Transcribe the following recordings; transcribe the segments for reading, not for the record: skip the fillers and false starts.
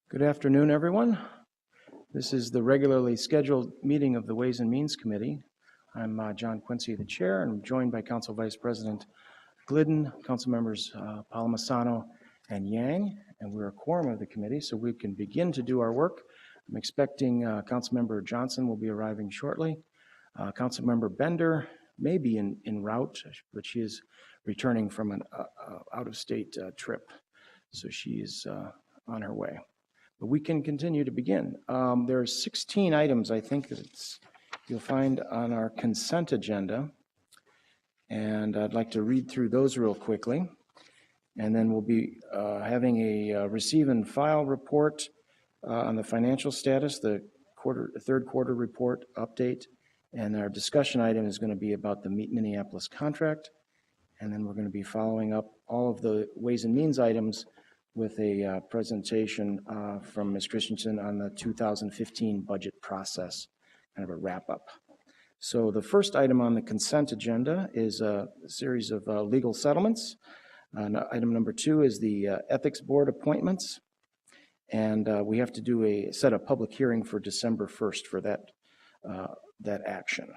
Good afternoon, everyone. This is the regularly scheduled meeting of the Ways and Means Committee. I'm John Quincy, the chair, and I'm joined by Council Vice President Glidden, Council Members Palomasano and Yang, and we're a quorum of the committee, so we can begin to do our work. I'm expecting Council Member Johnson will be arriving shortly. Council Member Bender may be en route, but she is returning from an out-of-state trip, so she is on her way. But we can continue to begin. There are 16 items, I think, that you'll find on our consent agenda. And I'd like to read through those real quickly. And then we'll be having a receive and file report on the financial status, the third quarter report update. And our discussion item is going to be about the Minneapolis contract. And then we're going to be following up all of the Ways and Means items with a presentation from Ms. Christensen on the 2015 budget process, kind of a wrap up. So the first item on the consent agenda is a series of legal settlements. Item number 2 is the ethics board appointments. And we have to set a public hearing for December 1st for that action.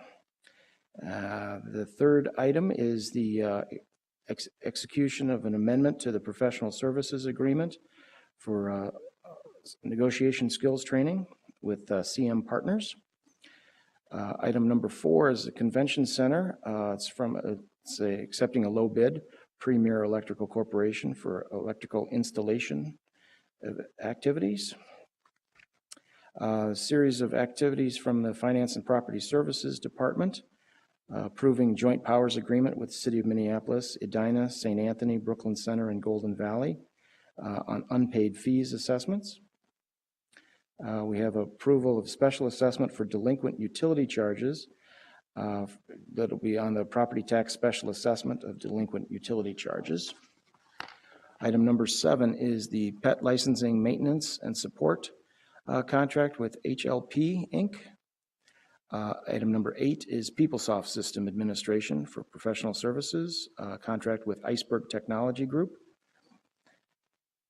The third item is the execution of an amendment to the professional services agreement for negotiation skills training with CM Partners. Item number 4 is the convention center. It's accepting a low bid, Premier Electrical Corporation for electrical installation activities. A series of activities from the Finance and Property Services Department. Approving joint powers agreement with the City of Minneapolis, Edina, St. Anthony, Brooklyn Center, and Golden Valley on unpaid fees assessments. We have approval of special assessment for delinquent utility charges. That'll be on the property tax special assessment of delinquent utility charges. Item number 7 is the pet licensing maintenance and support contract with HLP Inc. Item number 8 is PeopleSoft System Administration for professional services, contract with Iceberg Technology Group.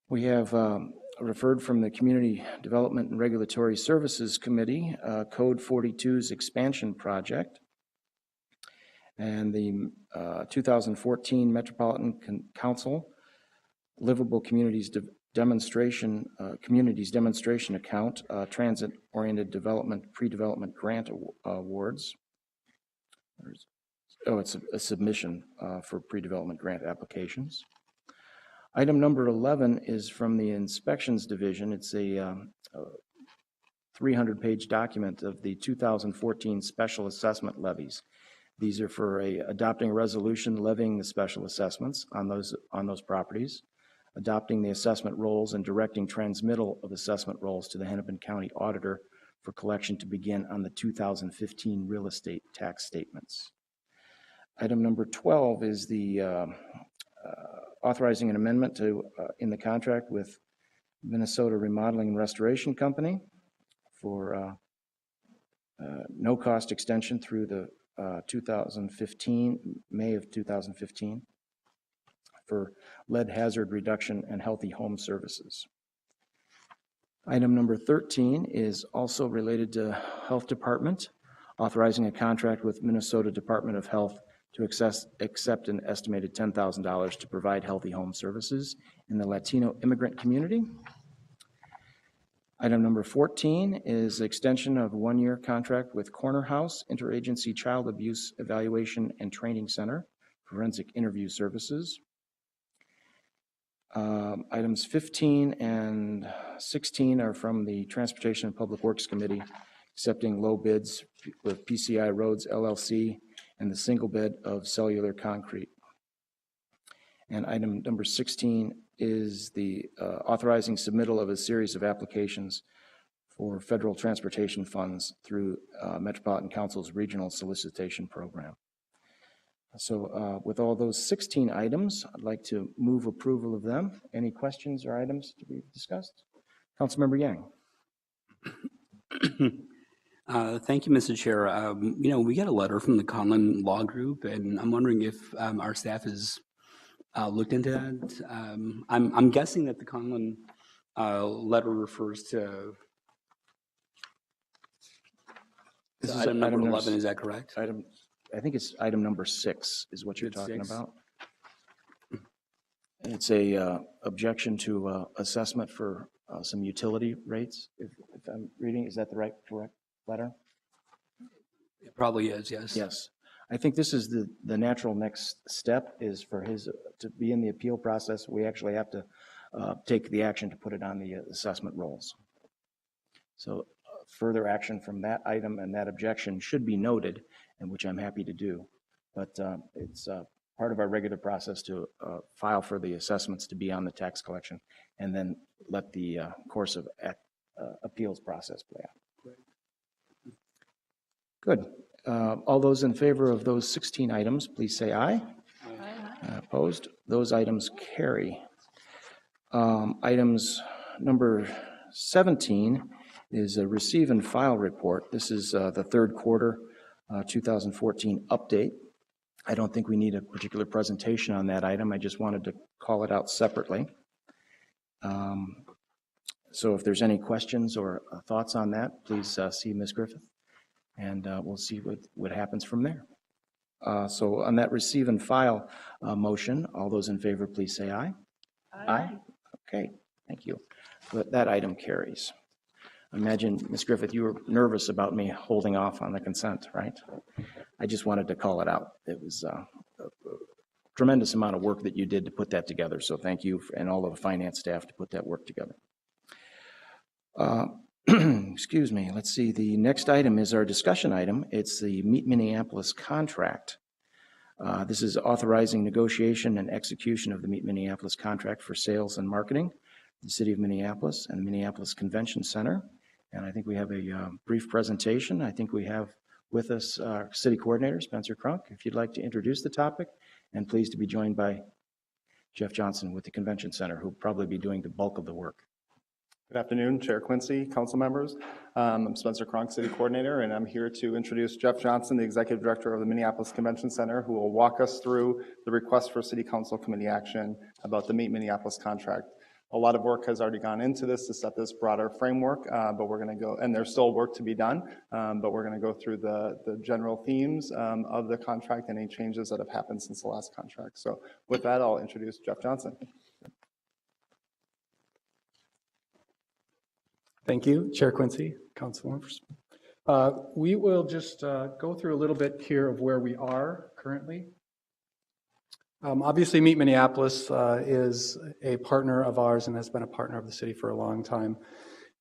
We have referred from the Community Development and Regulatory Services Committee, Code 42's expansion project, and the 2014 Metropolitan Council Livable Communities Demonstration account, transit-oriented development, pre-development grant awards. It's a submission for pre-development grant applications. Item number 11 is from the Inspections Division. It's a 300-page document of the 2014 special assessment levies. These are for adopting a resolution levying the special assessments on those properties, adopting the assessment rolls, and directing transmittal of assessment rolls to the Hennepin County Auditor for collection to begin on the 2015 real estate tax statements. Item number 12 is the authorizing an amendment in the contract with Minnesota Remodeling and Restoration Company for no cost extension through the May of 2015. For lead hazard reduction and healthy home services. Item number 13 is also related to Health Department, authorizing a contract with Minnesota Department of Health to accept an estimated $10,000 to provide healthy home services in the Latino immigrant community. Item number 14 is extension of a 1-year contract with Corner House Interagency Child Abuse Evaluation and Training Center, forensic interview services. Items 15 and 16 are from the Transportation and Public Works Committee, accepting low bids with PCI Roads LLC and the single bid of Cellular Concrete. And item number 16 is the authorizing submittal of a series of applications for federal transportation funds through Metropolitan Council's regional solicitation program. So with all those 16 items, I'd like to move approval of them. Any questions or items to be discussed? Councilmember Yang. Thank you, Mr. Chair. We got a letter from the Conlon Law Group, and I'm wondering if our staff has looked into that. I'm guessing that the Conlon letter refers to This is item number item 11. Is that correct? I think it's item number 6 is what you're It's talking 6? about. It's a objection to assessment for some utility rates. If I'm reading, is that the correct letter? It probably is, yes. Yes. I think this is the natural next step is for his to be in the appeal process. We actually have to take the action to put it on the assessment rolls. So further action from that item and that objection should be noted, and which I'm happy to do. But it's part of our regular process to file for the assessments to be on the tax collection and then let the course of appeals process play out. Good. All those in favor of those 16 items, please say aye. Aye. Opposed? Those items carry. Items number 17 is a receive and file report. This is the third quarter 2014 update. I don't think we need a particular presentation on that item. I just wanted to call it out separately. So if there's any questions or thoughts on that, please see Ms. Griffith, and we'll see what happens from there. So on that receive and file motion, all those in favor, please say aye. Aye. Aye. Okay, thank you. That item carries. Imagine, Ms. Griffith, you were nervous about me holding off on the consent, right? I just wanted to call it out. It was a tremendous amount of work that you did to put that together, so thank you and all of the finance staff to put that work together. Excuse me, let's see. The next item is our discussion item. It's the Meet Minneapolis contract. This is authorizing negotiation and execution of the Meet Minneapolis contract for sales and marketing, the City of Minneapolis and the Minneapolis Convention Center. And I think we have a brief presentation. I think we have with us our City Coordinator, Spencer Crunk, if you'd like to introduce the topic, and pleased to be joined by Jeff Johnson with the Convention Center, who will probably be doing the bulk of the work. Good afternoon, Chair Quincy, council members. I'm Spencer Cronk, City Coordinator, and I'm here to introduce Jeff Johnson, the Executive Director of the Minneapolis Convention Center, who will walk us through the request for City Council Committee action about the Meet Minneapolis contract. A lot of work has already gone into this to set this broader framework, but we're going to go, and there's still work to be done, but we're going to go through the general themes of the contract and any changes that have happened since the last contract. So with that, I'll introduce Jeff Johnson. Thank you, Chair Quincy, council members. We will just go through a little bit here of where we are currently. Obviously, Meet Minneapolis is a partner of ours and has been a partner of the city for a long time.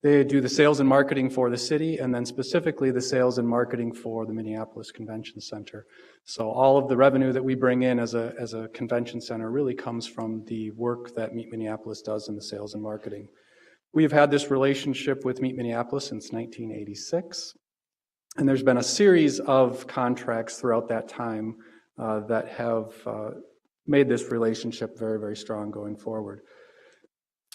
They do the sales and marketing for the city, and then specifically the sales and marketing for the Minneapolis Convention Center. So all of the revenue that we bring in as a convention center really comes from the work that Meet Minneapolis does in the sales and marketing. We have had this relationship with Meet Minneapolis since 1986, and there's been a series of contracts throughout that time that have made this relationship very, very strong going forward.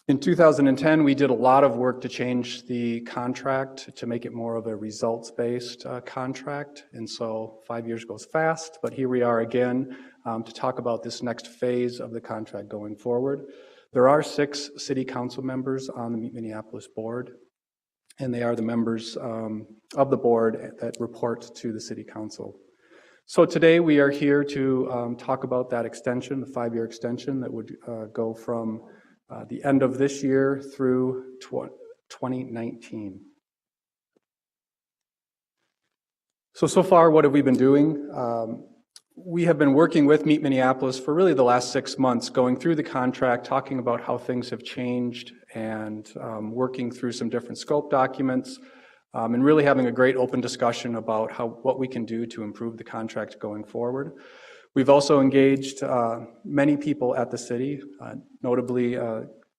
In 2010, we did a lot of work to change the contract to make it more of a results-based contract, and so 5 years goes fast, but here we are again to talk about this next phase of the contract going forward. There are 6 city council members on the Meet Minneapolis board, and they are the members of the board that report to the city council. So today we are here to talk about that extension, the 5-year extension that would go from the end of this year through 2019. So far, what have we been doing? We have been working with Meet Minneapolis for really the last 6 months, going through the contract, talking about how things have changed, and working through some different scope documents, and really having a great open discussion about what we can do to improve the contract going forward. We've also engaged many people at the city, notably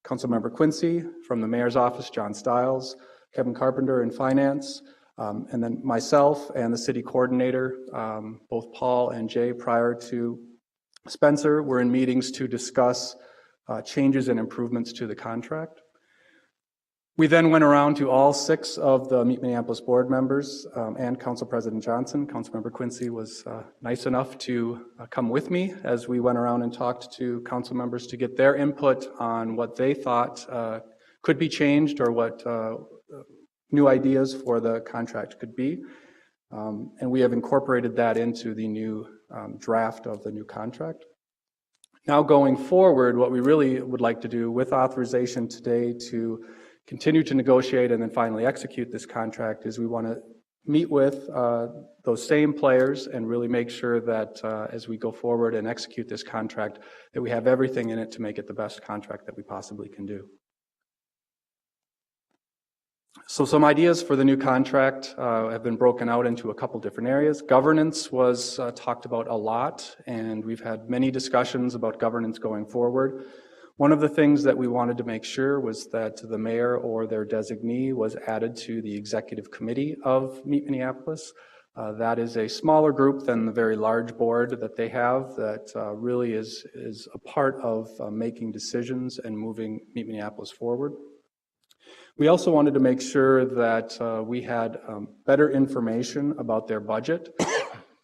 Councilmember Quincy from the Mayor's Office, John Stiles, Kevin Carpenter in Finance, and then myself and the City Coordinator, both Paul and Jay, prior to Spencer, were in meetings to discuss changes and improvements to the contract. We then went around to all 6 of the Meet Minneapolis board members and Council President Johnson. Councilmember Quincy was nice enough to come with me as we went around and talked to council members to get their input on what they thought could be changed or what new ideas for the contract could be. And we have incorporated that into the new draft of the new contract. Now going forward, what we really would like to do with authorization today to continue to negotiate and then finally execute this contract is we want to meet with those same players and really make sure that as we go forward and execute this contract, that we have everything in it to make it the best contract that we possibly can do. So some ideas for the new contract have been broken out into a couple different areas. Governance was talked about a lot, and we've had many discussions about governance going forward. One of the things that we wanted to make sure was that the mayor or their designee was added to the executive committee of Meet Minneapolis. That is a smaller group than the very large board that they have that really is a part of making decisions and moving Meet Minneapolis forward. We also wanted to make sure that we had better information about their budget.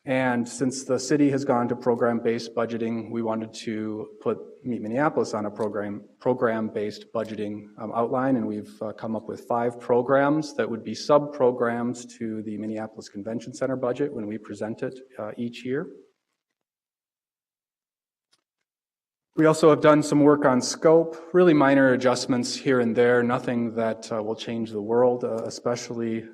And since the city has gone to program-based budgeting, we wanted to put Meet Minneapolis on a program-based budgeting outline, and we've come up with 5 programs that would be sub-programs to the Minneapolis Convention Center budget when we present it each year. We also have done some work on scope, really minor adjustments here and there, nothing that will change the world, especially,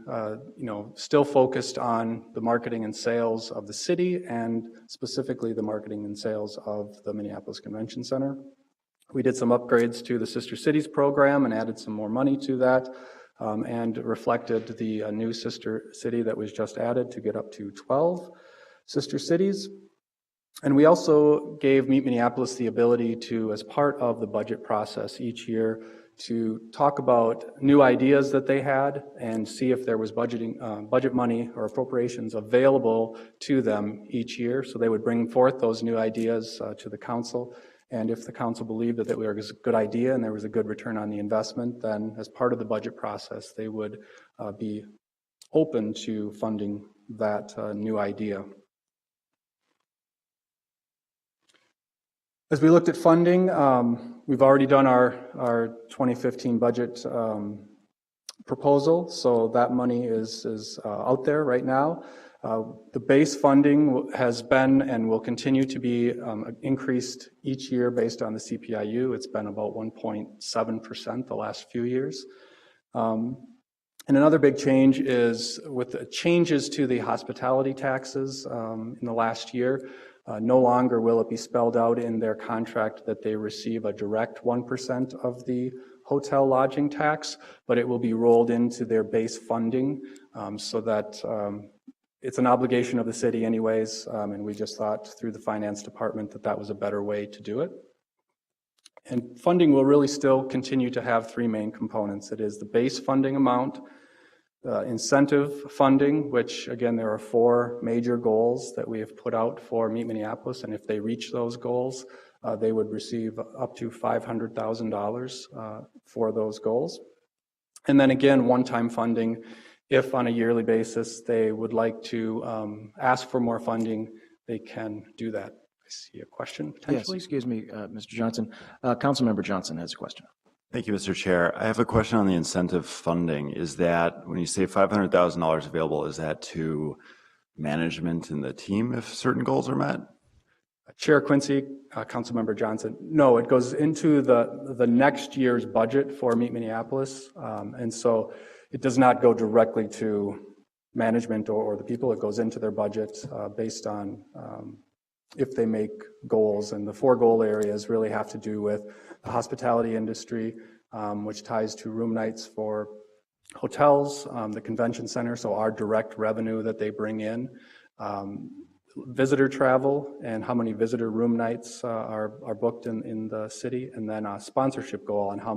still focused on the marketing and sales of the city and specifically the marketing and sales of the Minneapolis Convention Center. We did some upgrades to the Sister Cities program and added some more money to that and reflected the new sister city that was just added to get up to 12 sister cities. And we also gave Meet Minneapolis the ability to, as part of the budget process each year, to talk about new ideas that they had and see if there was budget money or appropriations available to them each year. So they would bring forth those new ideas to the council. And if the council believed that it was a good idea and there was a good return on the investment, then as part of the budget process, they would be open to funding that new idea. As we looked at funding, we've already done our 2015 budget proposal, so that money is out there right now. The base funding has been and will continue to be increased each year based on the CPIU. It's been about 1.7% the last few years. And another big change is with the changes to the hospitality taxes in the last year. No longer will it be spelled out in their contract that they receive a direct 1% of the hotel lodging tax, but it will be rolled into their base funding so that it's an obligation of the city anyways, and we just thought through the finance department that that was a better way to do it. And funding will really still continue to have 3 main components. It is the base funding amount, incentive funding, which again, there are 4 major goals that we have put out for Meet Minneapolis, and if they reach those goals, they would receive up to $500,000 for those goals. And then again, one-time funding, if on a yearly basis they would like to ask for more funding, they can do that. I see a question potentially. Yes, excuse me, Mr. Johnson. Councilmember Johnson has a question. Thank you, Mr. Chair. I have a question on the incentive funding. Is that, when you say $500,000 available, is that to management and the team if certain goals are met? Chair Quincy, Councilmember Johnson, no, it goes into the next year's budget for Meet Minneapolis. And so it does not go directly to management or the people. It goes into their budget based on if they make goals. And the 4 goal areas really have to do with the hospitality industry, which ties to room nights for hotels, the convention center, so our direct revenue that they bring in, visitor travel and how many visitor room nights are booked in the city, and then a sponsorship goal on how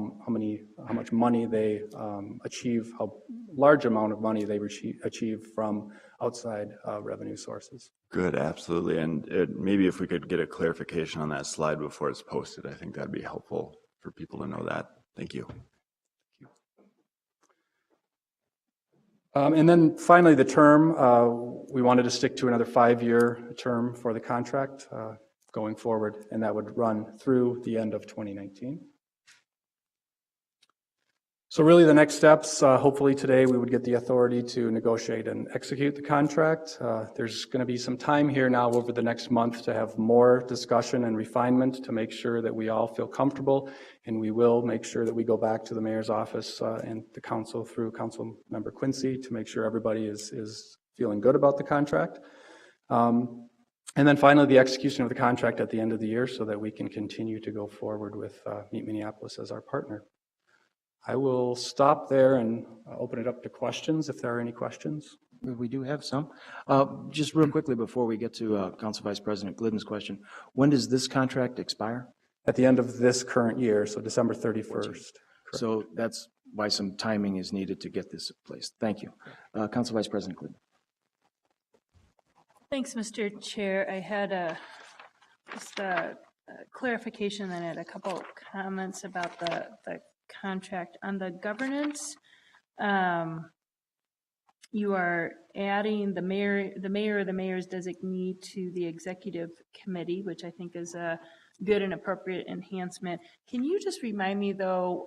much money they achieve, how large amount of money they achieve from outside revenue sources. Good, absolutely. And maybe if we could get a clarification on that slide before it's posted, I think that'd be helpful for people to know that. Thank you. And then finally, the term, we wanted to stick to another 5-year term for the contract going forward, and that would run through the end of 2019. So really the next steps, hopefully today we would get the authority to negotiate and execute the contract. There's going to be some time here now over the next month to have more discussion and refinement to make sure that we all feel comfortable, and we will make sure that we go back to the mayor's office and the council through Council Member Quincy to make sure everybody is feeling good about the contract. And then finally the execution of the contract at the end of the year so that we can continue to go forward with Meet Minneapolis as our partner. I will stop there and open it up to questions if there are any questions. We do have some. Just real quickly before we get to Council Vice President Glidden's question, when does this contract expire? At the end of this current year, so December 31st. So that's why some timing is needed to get this in place. Thank you. Council Vice President Glidden. Thanks, Mr. Chair. I had just a clarification and I had a couple comments about the contract. On the governance, you are adding the mayor or the mayor's designee to the executive committee, which I think is a good and appropriate enhancement. Can you just remind me though,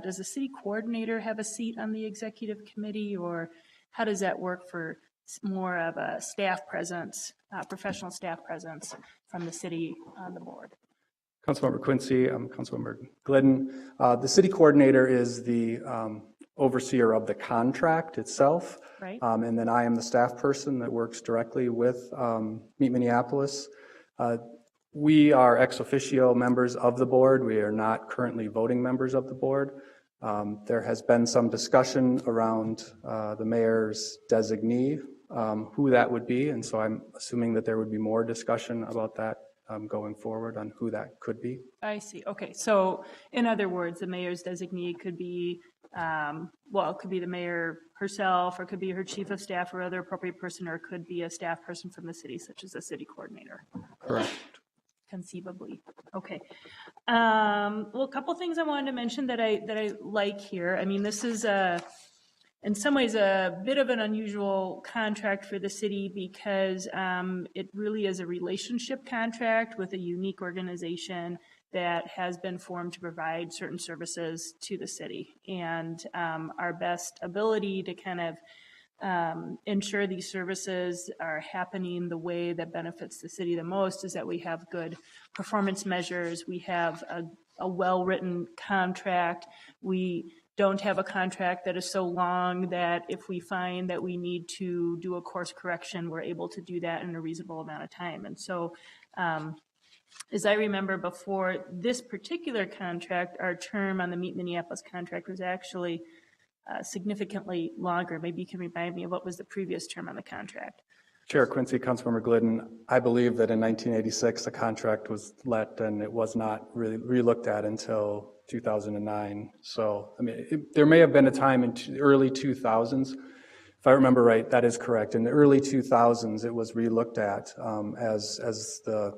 does the city coordinator have a seat on the executive committee, or how does that work for more of a staff presence, professional staff presence from the city on the board? Councilmember Quincy, Councilmember Glidden. The city coordinator is the overseer of the contract itself. Right. And then I am the staff person that works directly with Meet Minneapolis. We are ex officio members of the board. We are not currently voting members of the board. There has been some discussion around the mayor's designee, who that would be. And so I'm assuming that there would be more discussion about that going forward on who that could be. I see. Okay. So in other words, the mayor's designee could be, well, it could be the mayor herself, or it could be her chief of staff or other appropriate person, or it could be a staff person from the city, such as a city coordinator. Correct. Conceivably. Okay. Well, a couple things I wanted to mention that I like here. I mean, this is in some ways a bit of an unusual contract for the city because it really is a relationship contract with a unique organization that has been formed to provide certain services to the city. And our best ability to kind of ensure these services are happening the way that benefits the city the most is that we have good performance measures. We have a well-written contract. We don't have a contract that is so long that if we find that we need to do a course correction, we're able to do that in a reasonable amount of time. And so, as I remember before this particular contract, our term on the Meet Minneapolis contract was actually significantly longer. Maybe you can remind me of what was the previous term on the contract. Chair Quincy, Councilmember Glidden, I believe that in 1986 the contract was let and it was not really re-looked at until 2009. So, I mean, there may have been a time in the early 2000s. If I remember right, that is correct. In the early 2000s, it was re-looked at as the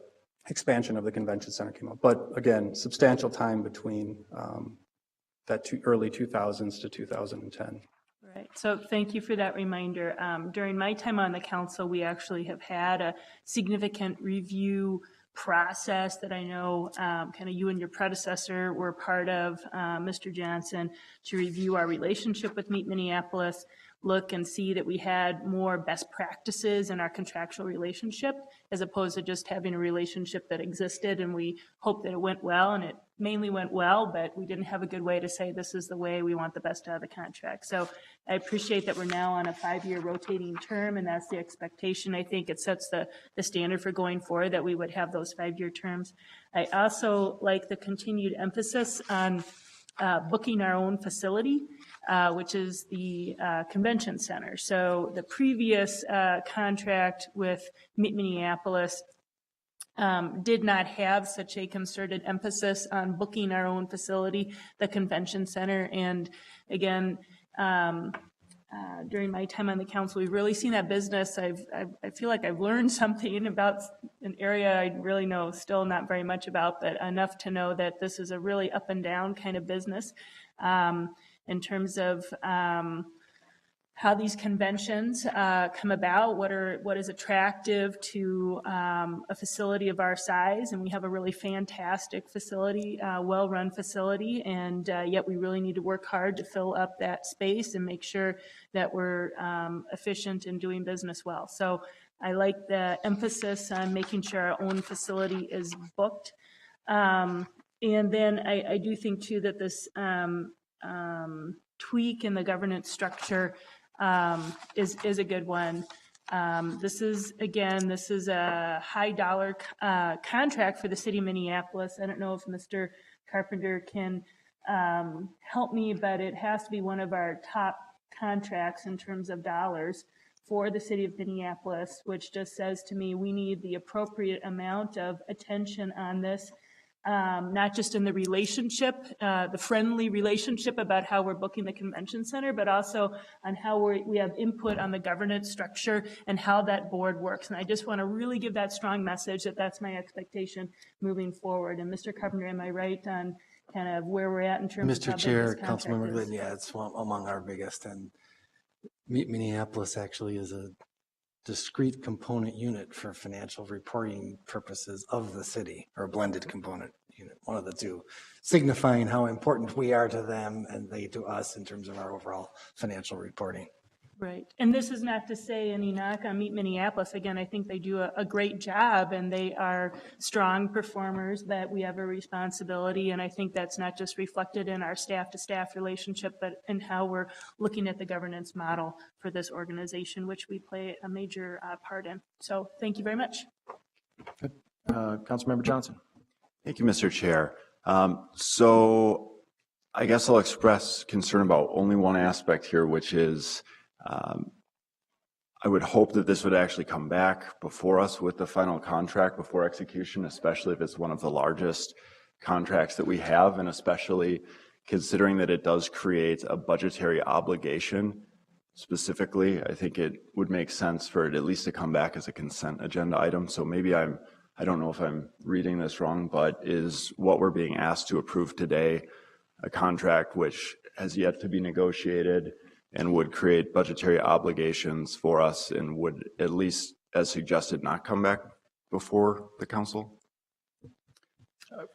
expansion of the convention center came up. But again, substantial time between early 2000s to 2010. Right. So thank you for that reminder. During my time on the council, we actually have had a significant review process that I know kind of you and your predecessor were part of, Mr. Johnson, to review our relationship with Meet Minneapolis, look and see that we had more best practices in our contractual relationship as opposed to just having a relationship that existed and we hoped that it went well, and it mainly went well, but we didn't have a good way to say this is the way we want the best out of the contract. So I appreciate that we're now on a 5-year rotating term, and that's the expectation. I think it sets the standard for going forward that we would have those 5-year terms. I also like the continued emphasis on booking our own facility, which is the convention center. So the previous contract with Meet Minneapolis did not have such a concerted emphasis on booking our own facility, the convention center. And again, during my time on the council, we've really seen that business. I feel like I've learned something about an area I really know still not very much about, but enough to know that this is a really up and down kind of business in terms of how these conventions come about, what is attractive to a facility of our size, and we have a really fantastic facility, well-run facility, and yet we really need to work hard to fill up that space and make sure that we're efficient in doing business well. So I like the emphasis on making sure our own facility is booked. And then I do think too that this tweak in the governance structure is a good one. This is a high dollar contract for the city of Minneapolis. I don't know if Mr. Carpenter can help me, but it has to be one of our top contracts in terms of dollars for the city of Minneapolis, which just says to me we need the appropriate amount of attention on this. Not just in the relationship, the friendly relationship about how we're booking the convention center, but also on how we have input on the governance structure and how that board works. And I just want to really give that strong message that that's my expectation moving forward. And Mr. Carpenter, am I right on kind of where we're at in terms of how Mr. big Chair, this contract Councilmember is? Glidden, yeah, it's among our biggest. And Minneapolis actually is a discrete component unit for financial reporting purposes of the city, or a blended component unit, one of the two, signifying how important we are to them and they to us in terms of our overall financial reporting. Right. And this is not to say any knock on Meet Minneapolis. Again, I think they do a great job and they are strong performers, but we have a responsibility. And I think that's not just reflected in our staff-to-staff relationship, but in how we're looking at the governance model for this organization, which we play a major part in. So thank you very much. Good. Councilmember Johnson. Thank you, Mr. Chair. So I guess I'll express concern about only one aspect here, which is I would hope that this would actually come back before us with the final contract before execution, especially if it's one of the largest contracts that we have, and especially considering that it does create a budgetary obligation. Specifically, I think it would make sense for it at least to come back as a consent agenda item. So maybe I don't know if I'm reading this wrong, but is what we're being asked to approve today a contract which has yet to be negotiated and would create budgetary obligations for us and would, at least as suggested, not come back before the council?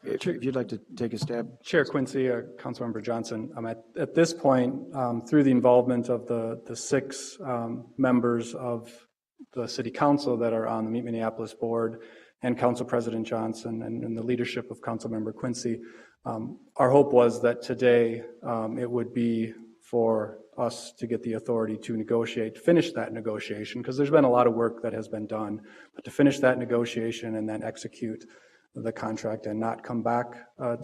If you'd like to take a stab. Chair Quincy, Councilmember Johnson, at this point, through the involvement of the six members of the city council that are on the Meet Minneapolis board and Council President Johnson and the leadership of Councilmember Quincy, our hope was that today it would be for us to get the authority to finish that negotiation, because there's been a lot of work that has been done, but to finish that negotiation and then execute the contract and not come back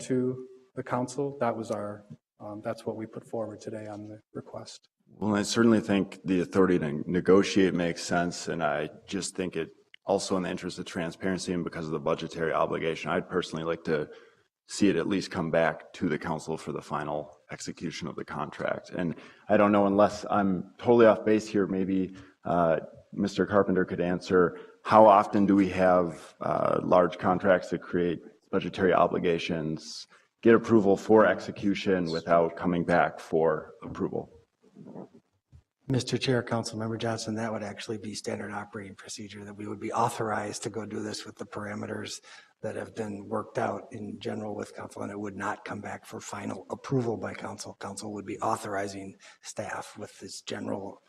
to the council, that's what we put forward today on the request. Well, I certainly think the authority to negotiate makes sense, and I just think it also in the interest of transparency and because of the budgetary obligation, I'd personally like to see it at least come back to the council for the final execution of the contract. And I don't know, unless I'm totally off base here, maybe Mr. Carpenter could answer, how often do we have large contracts that create budgetary obligations get approval for execution without coming back for approval? Mr. Chair, Councilmember Johnson, that would actually be standard operating procedure, that we would be authorized to go do this with the parameters that have been worked out in general with council, and it would not come back for final approval by council. Council would be authorizing staff with this general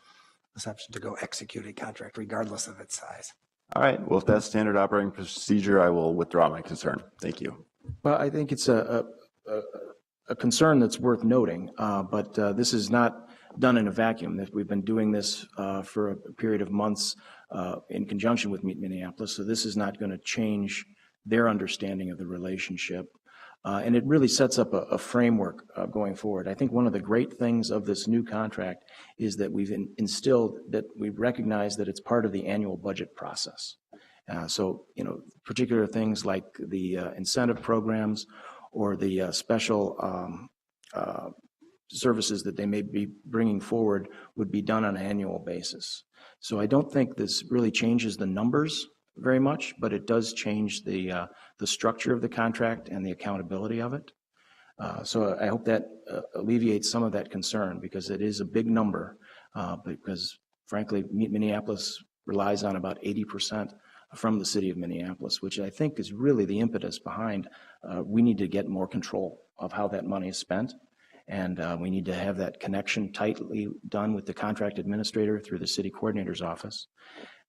assumption to go execute a contract regardless of its size. All right, well, if that's standard operating procedure, I will withdraw my concern. Thank you. Well, I think it's a concern that's worth noting, but this is not done in a vacuum. We've been doing this for a period of months in conjunction with Meet Minneapolis, so this is not going to change their understanding of the relationship. And it really sets up a framework going forward. I think one of the great things of this new contract is that we've instilled that we recognize that it's part of the annual budget process. So, particular things like the incentive programs or the special services that they may be bringing forward would be done on an annual basis. So I don't think this really changes the numbers very much, but it does change the structure of the contract and the accountability of it. So I hope that alleviates some of that concern, because it is a big number because frankly, Minneapolis relies on about 80% from the city of Minneapolis, which I think is really the impetus behind we need to get more control of how that money is spent. And we need to have that connection tightly done with the contract administrator through the city coordinator's office.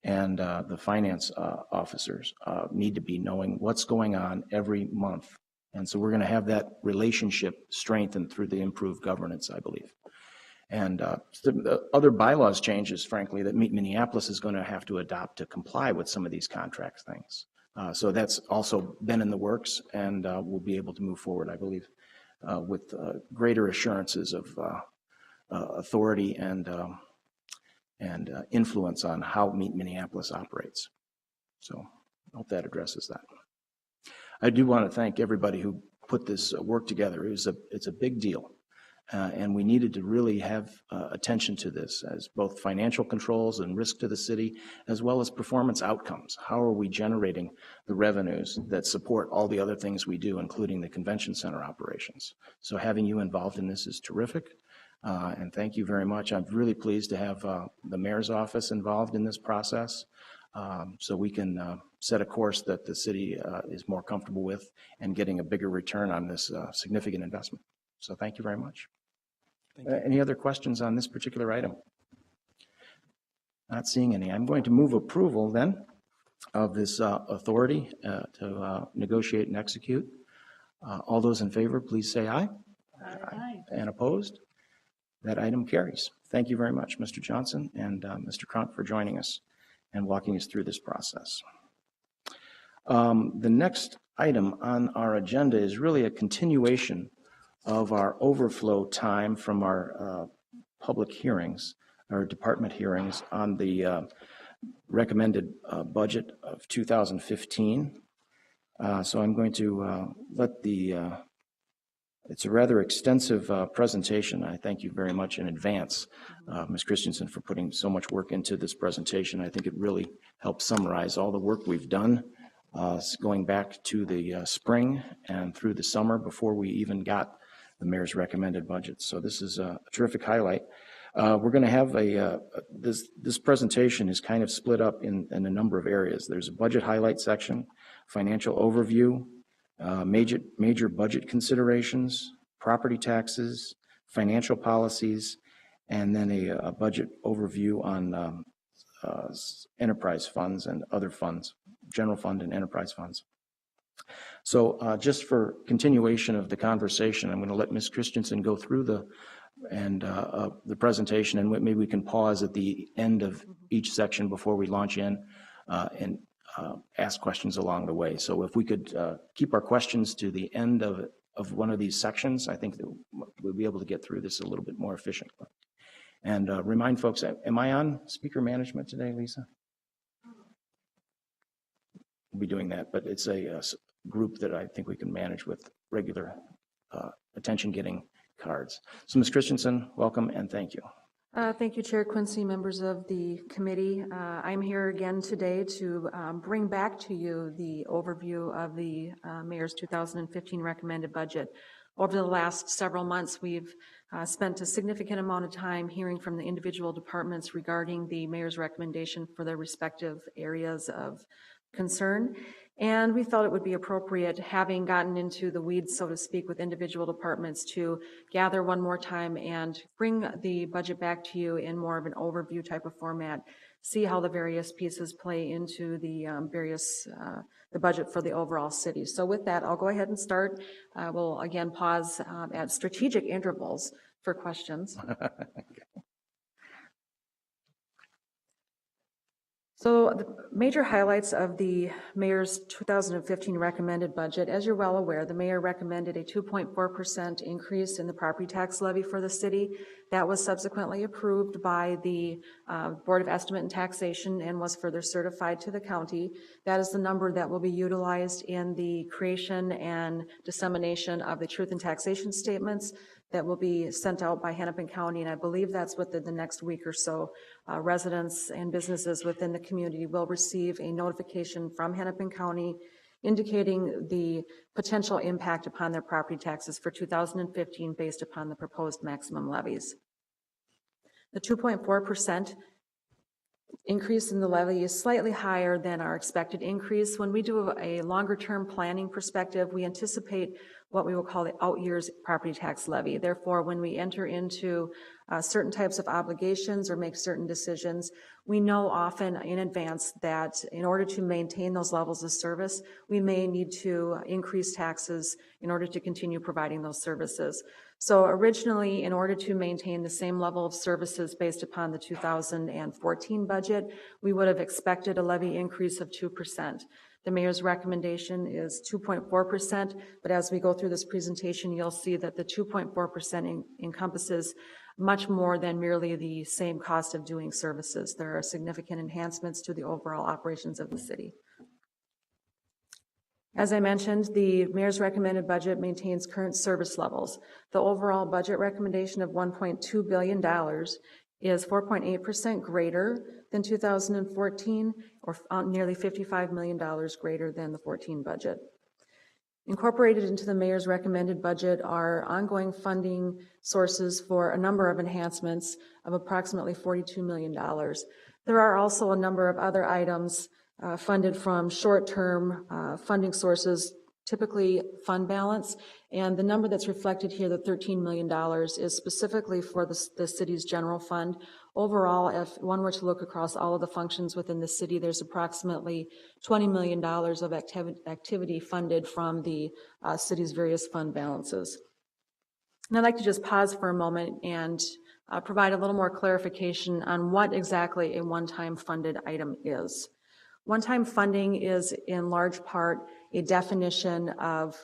And the finance officers need to be knowing what's going on every month. And so we're going to have that relationship strengthened through the improved governance, I believe. And the other bylaws changes, frankly, that Minneapolis is going to have to adopt to comply with some of these contract things. So that's also been in the works, and we'll be able to move forward, I believe, with greater assurances of authority and influence on how Minneapolis operates. So I hope that addresses that. I do want to thank everybody who put this work together. It's a big deal. And we needed to really have attention to this as both financial controls and risk to the city, as well as performance outcomes. How are we generating the revenues that support all the other things we do, including the convention center operations? So having you involved in this is terrific. And thank you very much. I'm really pleased to have the mayor's office involved in this process, so we can set a course that the city is more comfortable with and getting a bigger return on this significant investment. So thank you very much. Any other questions on this particular item? Not seeing any. I'm going to move approval then of this authority to negotiate and execute. All those in favor, please say aye. Aye. And opposed? That item carries. Thank you very much, Mr. Johnson and Mr. Cronk, for joining us and walking us through this process. The next item on our agenda is really a continuation of our overflow time from our public hearings, our department hearings on the recommended budget of 2015. So I'm going to let it's a rather extensive presentation. I thank you very much in advance, Ms. Christensen, for putting so much work into this presentation. I think it really helps summarize all the work we've done going back to the spring and through the summer before we even got the mayor's recommended budget. So this is a terrific highlight. We're going to have this presentation is kind of split up in a number of areas. There's a budget highlight section, financial overview, major budget considerations, property taxes, financial policies, and then a budget overview on enterprise funds and other funds, general fund and enterprise funds. So just for continuation of the conversation, I'm going to let Ms. Christensen go through the presentation, and maybe we can pause at the end of each section before we launch in and ask questions along the way. So if we could keep our questions to the end of one of these sections, I think that we'll be able to get through this a little bit more efficiently. And remind folks, am I on speaker management today, Lisa? We'll be doing that, but it's a group that I think we can manage with regular attention-getting cards. So Ms. Christensen, welcome and thank you. Thank you, Chair Quincy, members of the committee. I'm here again today to bring back to you the overview of the Mayor's 2015 recommended budget. Over the last several months, we've spent a significant amount of time hearing from the individual departments regarding the Mayor's recommendation for their respective areas of concern. And we felt it would be appropriate, having gotten into the weeds, so to speak, with individual departments, to gather one more time and bring the budget back to you in more of an overview type of format, see how the various pieces play into the the budget for the overall city. So with that, I'll go ahead and start. We'll again pause at strategic intervals for questions. So the major highlights of the Mayor's 2015 recommended budget, as you're well aware, the Mayor recommended a 2.4% increase in the property tax levy for the city. That was subsequently approved by the Board of Estimate and Taxation and was further certified to the county. That is the number that will be utilized in the creation and dissemination of the truth in taxation statements that will be sent out by Hennepin County, and I believe that's within the next week or so. Residents and businesses within the community will receive a notification from Hennepin County indicating the potential impact upon their property taxes for 2015 based upon the proposed maximum levies. The 2.4% increase in the levy is slightly higher than our expected increase. When we do a longer-term planning perspective, we anticipate what we will call the out years property tax levy. Therefore, when we enter into certain types of obligations or make certain decisions, we know often in advance that in order to maintain those levels of service, we may need to increase taxes in order to continue providing those services. So originally, in order to maintain the same level of services based upon the 2014 budget, we would have expected a levy increase of 2%. The mayor's recommendation is 2.4%, but as we go through this presentation, you'll see that the 2.4% encompasses much more than merely the same cost of doing services. There are significant enhancements to the overall operations of the city. As I mentioned, the mayor's recommended budget maintains current service levels. The overall budget recommendation of $1.2 billion is 4.8% greater than 2014, or nearly $55 million greater than the 14 budget. Incorporated into the mayor's recommended budget are ongoing funding sources for a number of enhancements of approximately $42 million. There are also a number of other items funded from short-term funding sources, typically fund balance, and the number that's reflected here, the $13 million, is specifically for the city's general fund. Overall, if one were to look across all of the functions within the city, there's approximately $20 million of activity funded from the city's various fund balances. And I'd like to just pause for a moment and provide a little more clarification on what exactly a one-time funded item is. One-time funding is in large part a definition of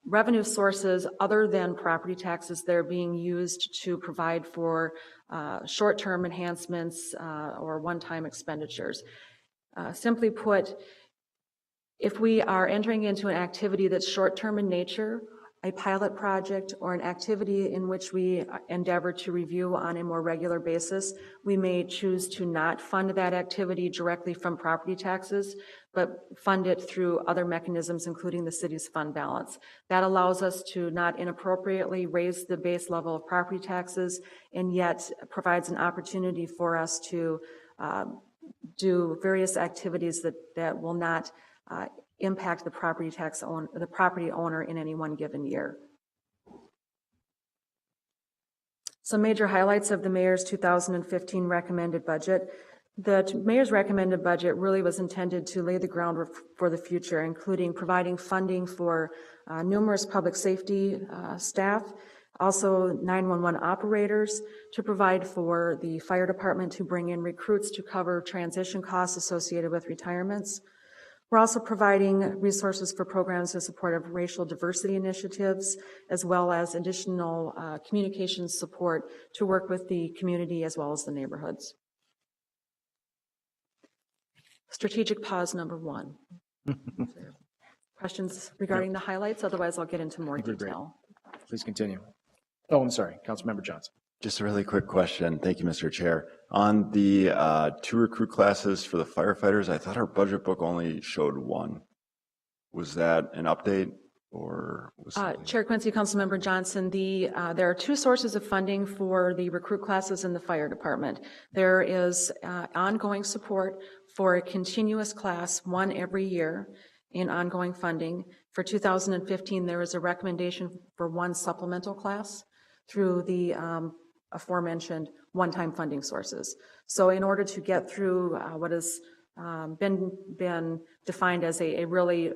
revenue sources other than property taxes that are being used to provide for short-term enhancements or one-time expenditures. Simply put, if we are entering into an activity that's short-term in nature, a pilot project, or an activity in which we endeavor to review on a more regular basis, we may choose to not fund that activity directly from property taxes, but fund it through other mechanisms, including the city's fund balance. That allows us to not inappropriately raise the base level of property taxes, and yet provides an opportunity for us to do various activities that will not impact the property owner in any one given year. Some major highlights of the mayor's 2015 recommended budget. The mayor's recommended budget really was intended to lay the groundwork for the future, including providing funding for numerous public safety staff, also 911 operators, to provide for the fire department to bring in recruits to cover transition costs associated with retirements. We're also providing resources for programs in support of racial diversity initiatives, as well as additional communications support to work with the community as well as the neighborhoods. Strategic pause number 1. Questions regarding the highlights? Otherwise, I'll get into more detail. Please continue. Oh, I'm sorry, Councilmember Johnson. Just a really quick question. Thank you, Mr. Chair. On the 2 recruit classes for the firefighters, I thought our budget book only showed 1. Was that an update or was Chair Quincy, Councilmember Johnson, there are 2 sources of funding for the recruit classes in the fire department. There is ongoing support for a continuous class, 1 every year, in ongoing funding. For 2015, there is a recommendation for 1 supplemental class through the aforementioned one-time funding sources. So in order to get through what has been defined as a really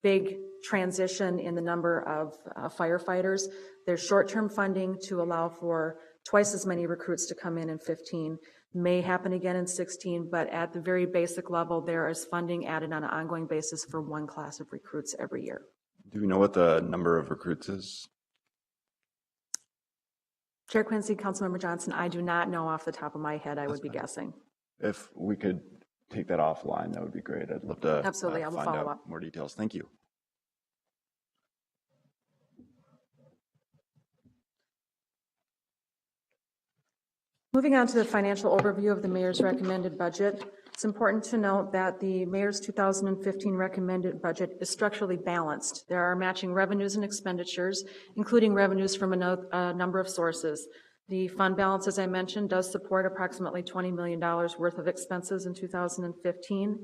big transition in the number of firefighters, there's short-term funding to allow for twice as many recruits to come in 15. May happen again in 16, but at the very basic level, there is funding added on an ongoing basis for 1 class of recruits every year. Do we know what the number of recruits is? Chair Quincy, Councilmember Johnson, I do not know off the top of my head. I would be guessing. If we could take that offline, that would be great. I'd love to Absolutely, I will find follow out up. more details. Thank you. Moving on to the financial overview of the mayor's recommended budget, it's important to note that the mayor's 2015 recommended budget is structurally balanced. There are matching revenues and expenditures, including revenues from a number of sources. The fund balance, as I mentioned, does support approximately $20 million worth of expenses in 2015.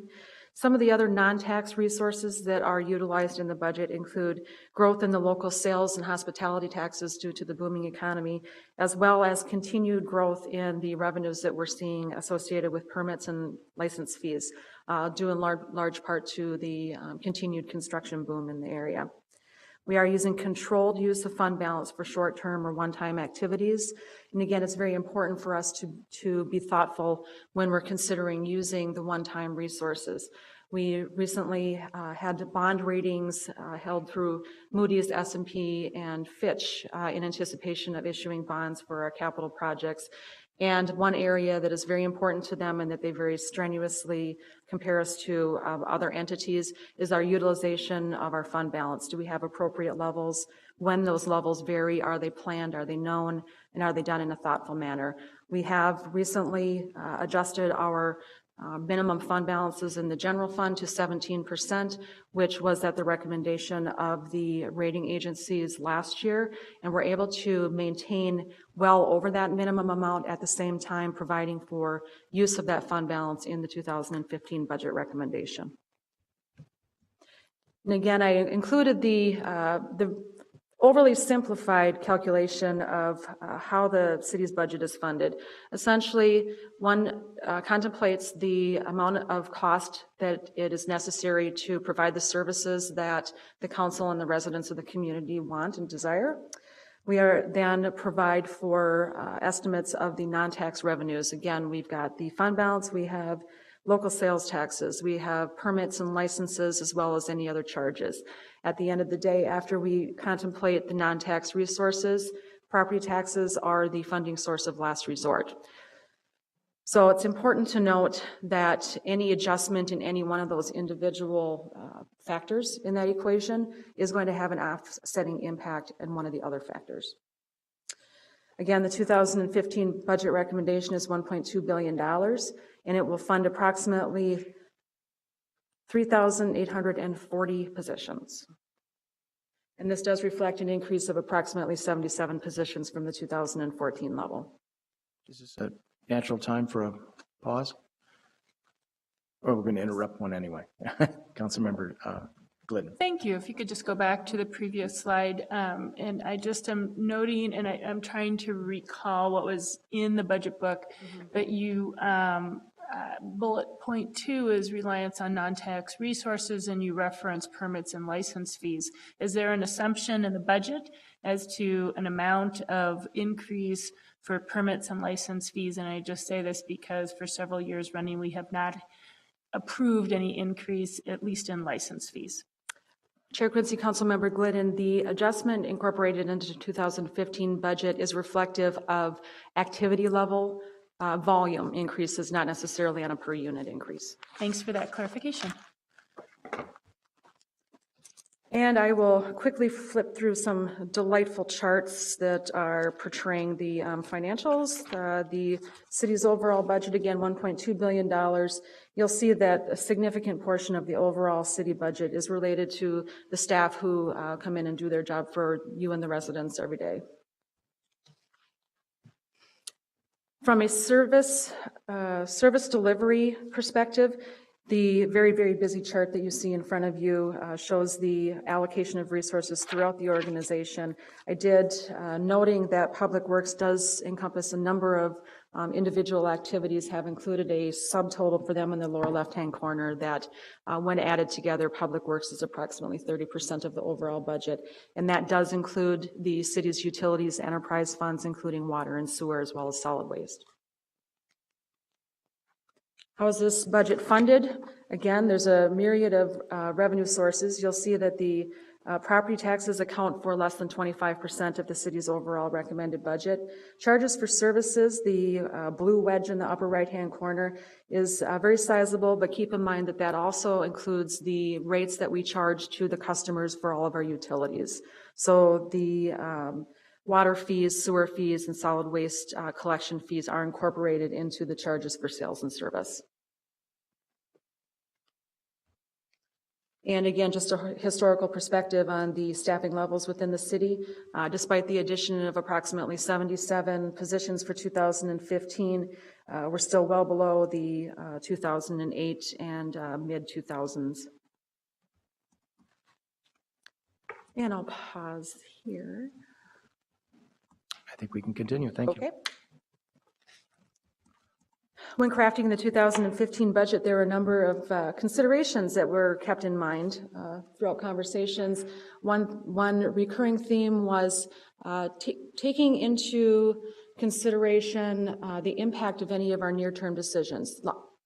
Some of the other non-tax resources that are utilized in the budget include growth in the local sales and hospitality taxes due to the booming economy, as well as continued growth in the revenues that we're seeing associated with permits and license fees, due in large part to the continued construction boom in the area. We are using controlled use of fund balance for short-term or one-time activities. And again, it's very important for us to be thoughtful when we're considering using the one-time resources. We recently had bond ratings held through Moody's, S&P, and Fitch in anticipation of issuing bonds for our capital projects. And one area that is very important to them and that they very strenuously compare us to other entities is our utilization of our fund balance. Do we have appropriate levels? When those levels vary, are they planned, are they known, and are they done in a thoughtful manner? We have recently adjusted our minimum fund balances in the general fund to 17%, which was at the recommendation of the rating agencies last year, and we're able to maintain well over that minimum amount at the same time providing for use of that fund balance in the 2015 budget recommendation. And again, I included the overly simplified calculation of how the city's budget is funded. Essentially, one contemplates the amount of cost that it is necessary to provide the services that the council and the residents of the community want and desire. We are then provide for estimates of the non-tax revenues. Again, we've got the fund balance, we have local sales taxes, we have permits and licenses, as well as any other charges. At the end of the day, after we contemplate the non-tax resources, property taxes are the funding source of last resort. So it's important to note that any adjustment in any one of those individual factors in that equation is going to have an offsetting impact in one of the other factors. Again, the 2015 budget recommendation is $1.2 billion, and it will fund approximately 3,840 positions. And this does reflect an increase of approximately 77 positions from the 2014 level. Is this a natural time for a pause? Or we're going to interrupt one anyway. Councilmember Glidden. Thank you. If you could just go back to the previous slide. And I just am noting, and I'm trying to recall what was in the budget book, but you, bullet point 2 is reliance on non-tax resources, and you reference permits and license fees. Is there an assumption in the budget as to an amount of increase for permits and license fees? And I just say this because for several years running, we have not approved any increase, at least in license fees. Chair Quincy, Councilmember Glidden, the adjustment incorporated into 2015 budget is reflective of activity level volume increases, not necessarily on a per unit increase. Thanks for that clarification. And I will quickly flip through some delightful charts that are portraying the financials. The city's overall budget, again, $1.2 billion. You'll see that a significant portion of the overall city budget is related to the staff who come in and do their job for you and the residents every day. From a service delivery perspective, the very, very busy chart that you see in front of you shows the allocation of resources throughout the organization. I did, noting that Public Works does encompass a number of individual activities, have included a subtotal for them in the lower left-hand corner that when added together, Public Works is approximately 30% of the overall budget. And that does include the city's utilities enterprise funds, including water and sewer, as well as solid waste. How is this budget funded? Again, there's a myriad of revenue sources. You'll see that the property taxes account for less than 25% of the city's overall recommended budget. Charges for services, the blue wedge in the upper right-hand corner, is very sizable, but keep in mind that that also includes the rates that we charge to the customers for all of our utilities. So the water fees, sewer fees, and solid waste collection fees are incorporated into the charges for sales and service. And again, just a historical perspective on the staffing levels within the city. Despite the addition of approximately 77 positions for 2015, we're still well below the 2008 and mid-2000s. And I'll pause here. I think we can continue. Thank you. Okay. When crafting the 2015 budget, there were a number of considerations that were kept in mind throughout conversations. One recurring theme was taking into consideration the impact of any of our near-term decisions.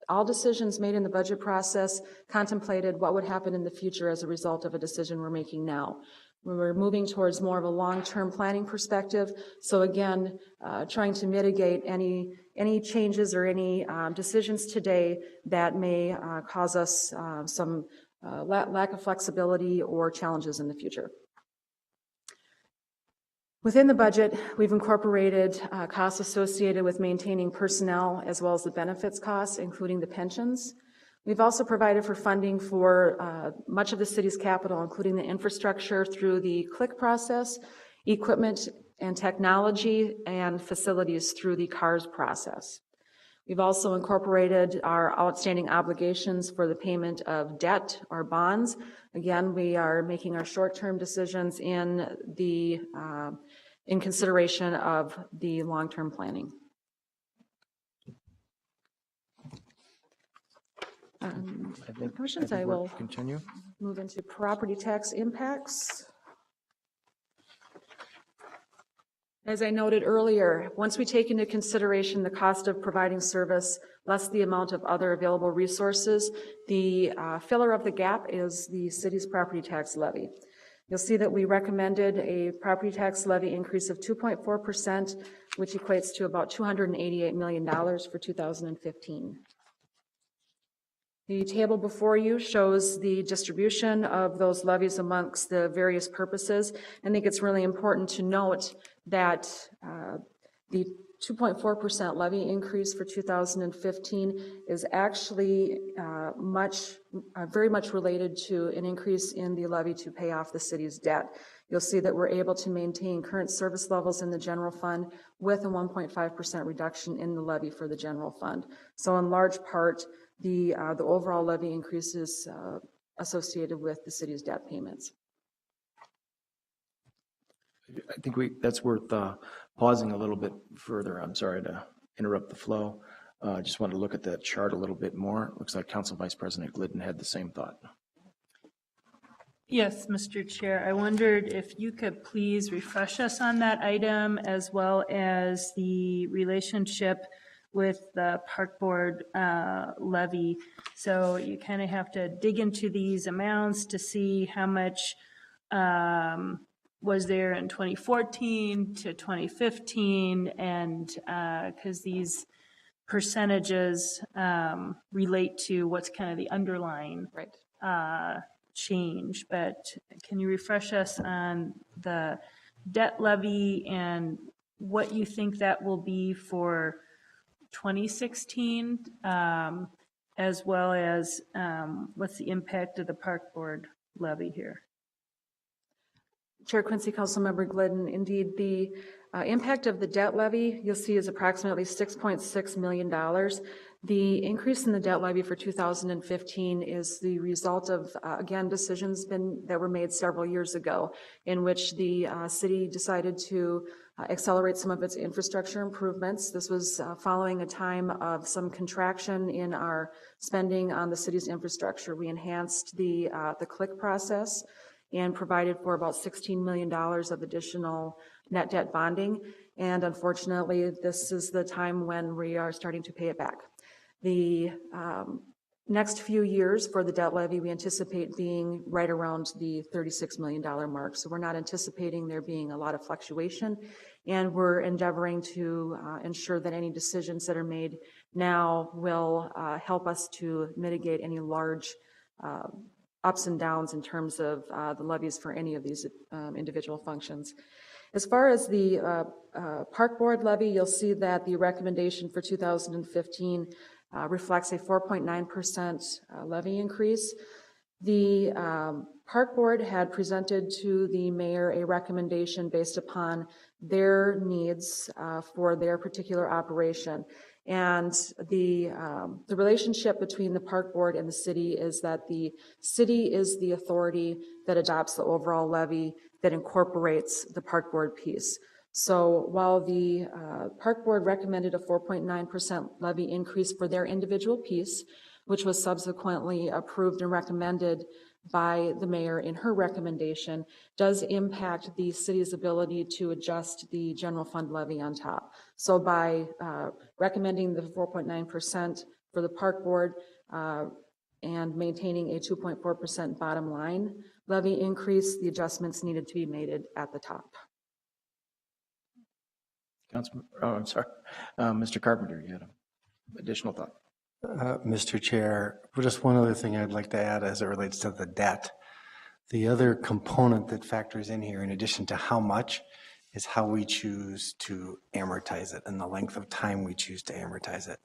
All decisions made in the budget process contemplated what would happen in the future as a result of a decision we're making now. We're moving towards more of a long-term planning perspective. So again, trying to mitigate any changes or any decisions today that may cause us some lack of flexibility or challenges in the future. Within the budget, we've incorporated costs associated with maintaining personnel as well as the benefits costs, including the pensions. We've also provided for funding for much of the city's capital, including the infrastructure through the CLIC process, equipment and technology, and facilities through the CARS process. We've also incorporated our outstanding obligations for the payment of debt or bonds. Again, we are making our short-term decisions in consideration of the long-term planning. I think Questions? we're I will continue. move into property tax impacts. As I noted earlier, once we take into consideration the cost of providing service, less the amount of other available resources, the filler of the gap is the city's property tax levy. You'll see that we recommended a property tax levy increase of 2.4%, which equates to about $288 million for 2015. The table before you shows the distribution of those levies amongst the various purposes. I think it's really important to note that the 2.4% levy increase for 2015 is actually very much related to an increase in the levy to pay off the city's debt. You'll see that we're able to maintain current service levels in the general fund with a 1.5% reduction in the levy for the general fund. So in large part, the overall levy increase is associated with the city's debt payments. I think that's worth pausing a little bit further. I'm sorry to interrupt the flow. Just want to look at that chart a little bit more. Looks like Council Vice President Glidden had the same thought. Yes, Mr. Chair. I wondered if you could please refresh us on that item as well as the relationship with the park board levy. So you kind of have to dig into these amounts to see how much was there in 2014 to 2015, and because these percentages relate to what's kind of the underlying change. But can you refresh us on the debt levy and what you think that will be for 2016, as well as what's the impact of the park board levy here? Chair Quincy, Councilmember Glidden, indeed the impact of the debt levy you'll see is approximately $6.6 million. The increase in the debt levy for 2015 is the result of, again, decisions that were made several years ago in which the city decided to accelerate some of its infrastructure improvements. This was following a time of some contraction in our spending on the city's infrastructure. We enhanced the CLIC process and provided for about $16 million of additional net debt bonding. And unfortunately, this is the time when we are starting to pay it back. The next few years for the debt levy, we anticipate being right around the $36 million mark. So we're not anticipating there being a lot of fluctuation, and we're endeavoring to ensure that any decisions that are made now will help us to mitigate any large ups and downs in terms of the levies for any of these individual functions. As far as the park board levy, you'll see that the recommendation for 2015 reflects a 4.9% levy increase. The Park Board had presented to the mayor a recommendation based upon their needs for their particular operation. And the relationship between the Park Board and the city is that the city is the authority that adopts the overall levy that incorporates the Park Board piece. So while the Park Board recommended a 4.9% levy increase for their individual piece, which was subsequently approved and recommended by the mayor in her recommendation, does impact the city's ability to adjust the general fund levy on top. So by recommending the 4.9% for the Park Board and maintaining a 2.4% bottom line levy increase, the adjustments needed to be made at the top. I'm sorry. Mr. Carpenter, you had an additional thought. Mr. Chair, just one other thing I'd like to add as it relates to the debt. The other component that factors in here, in addition to how much, is how we choose to amortize it and the length of time we choose to amortize it.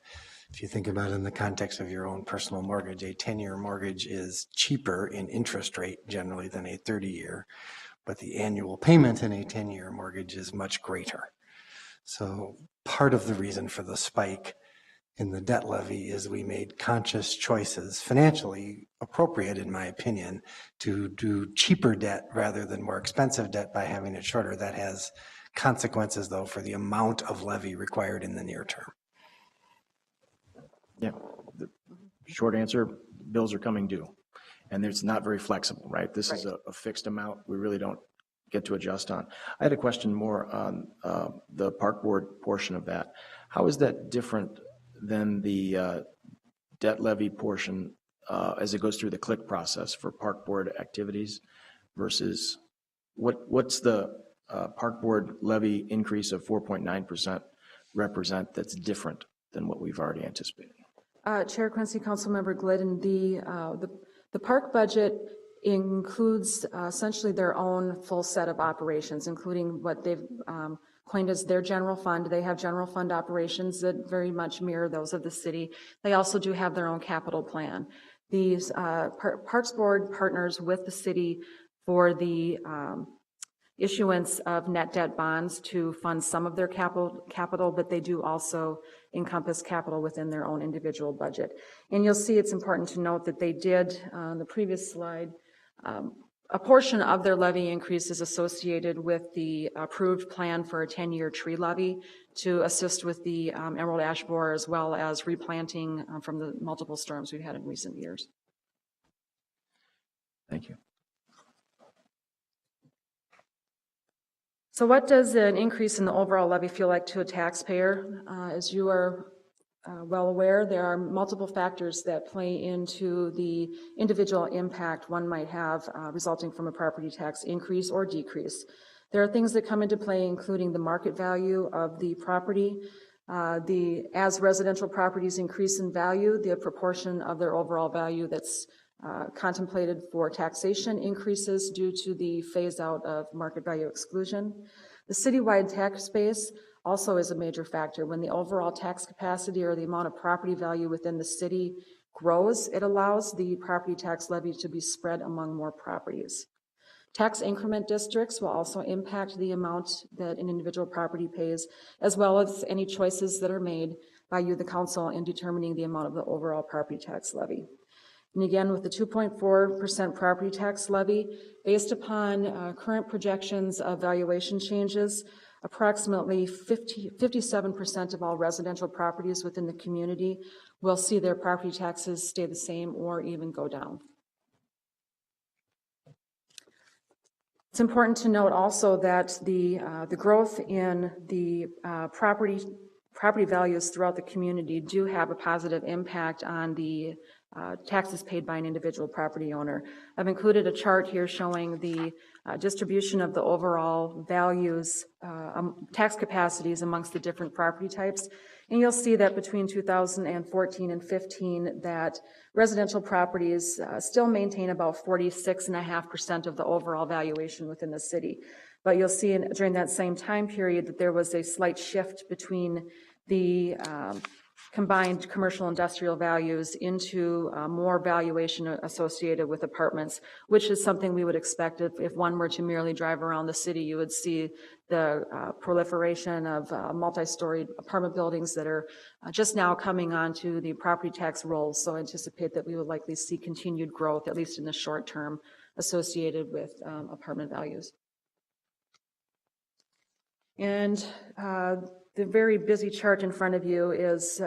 If you think about it in the context of your own personal mortgage, a 10-year mortgage is cheaper in interest rate generally than a 30-year, but the annual payment in a 10-year mortgage is much greater. So part of the reason for the spike in the debt levy is we made conscious choices, financially appropriate in my opinion, to do cheaper debt rather than more expensive debt by having it shorter. That has consequences though for the amount of levy required in the near term. Yeah, the short answer, bills are coming due. And it's not very flexible, right? This is a fixed amount we really don't get to adjust on. I had a question more on the Park Board portion of that. How is that different than the debt levy portion as it goes through the click process for Park Board activities versus what's the Park Board levy increase of 4.9% represent that's different than what we've already anticipated? Chair Quincy, Councilmember Glidden, the park budget includes essentially their own full set of operations, including what they've coined as their general fund. They have general fund operations that very much mirror those of the city. They also do have their own capital plan. These Parks Board partners with the city for the issuance of net debt bonds to fund some of their capital, but they do also encompass capital within their own individual budget. And you'll see it's important to note that they did, on the previous slide, a portion of their levy increase is associated with the approved plan for a 10-year tree levy to assist with the emerald ash borer as well as replanting from the multiple storms we've had in recent years. Thank you. So what does an increase in the overall levy feel like to a taxpayer? As you are well aware, there are multiple factors that play into the individual impact one might have resulting from a property tax increase or decrease. There are things that come into play, including the market value of the property. As residential properties increase in value, the proportion of their overall value that's contemplated for taxation increases due to the phase out of market value exclusion. The citywide tax base also is a major factor. When the overall tax capacity or the amount of property value within the city grows, it allows the property tax levy to be spread among more properties. Tax increment districts will also impact the amount that an individual property pays, as well as any choices that are made by you, the council, in determining the amount of the overall property tax levy. And again, with the 2.4% property tax levy, based upon current projections of valuation changes, approximately 57% of all residential properties within the community will see their property taxes stay the same or even go down. It's important to note also that the growth in the property values throughout the community do have a positive impact on the taxes paid by an individual property owner. I've included a chart here showing the distribution of the overall values, tax capacities amongst the different property types. And you'll see that between 2014 and 15, that residential properties still maintain about 46.5% of the overall valuation within the city. But you'll see during that same time period that there was a slight shift between the combined commercial industrial values into more valuation associated with apartments, which is something we would expect if one were to merely drive around the city. You would see the proliferation of multi-story apartment buildings that are just now coming onto the property tax rolls. So I anticipate that we would likely see continued growth, at least in the short term, associated with apartment values. And the very busy chart in front of you is,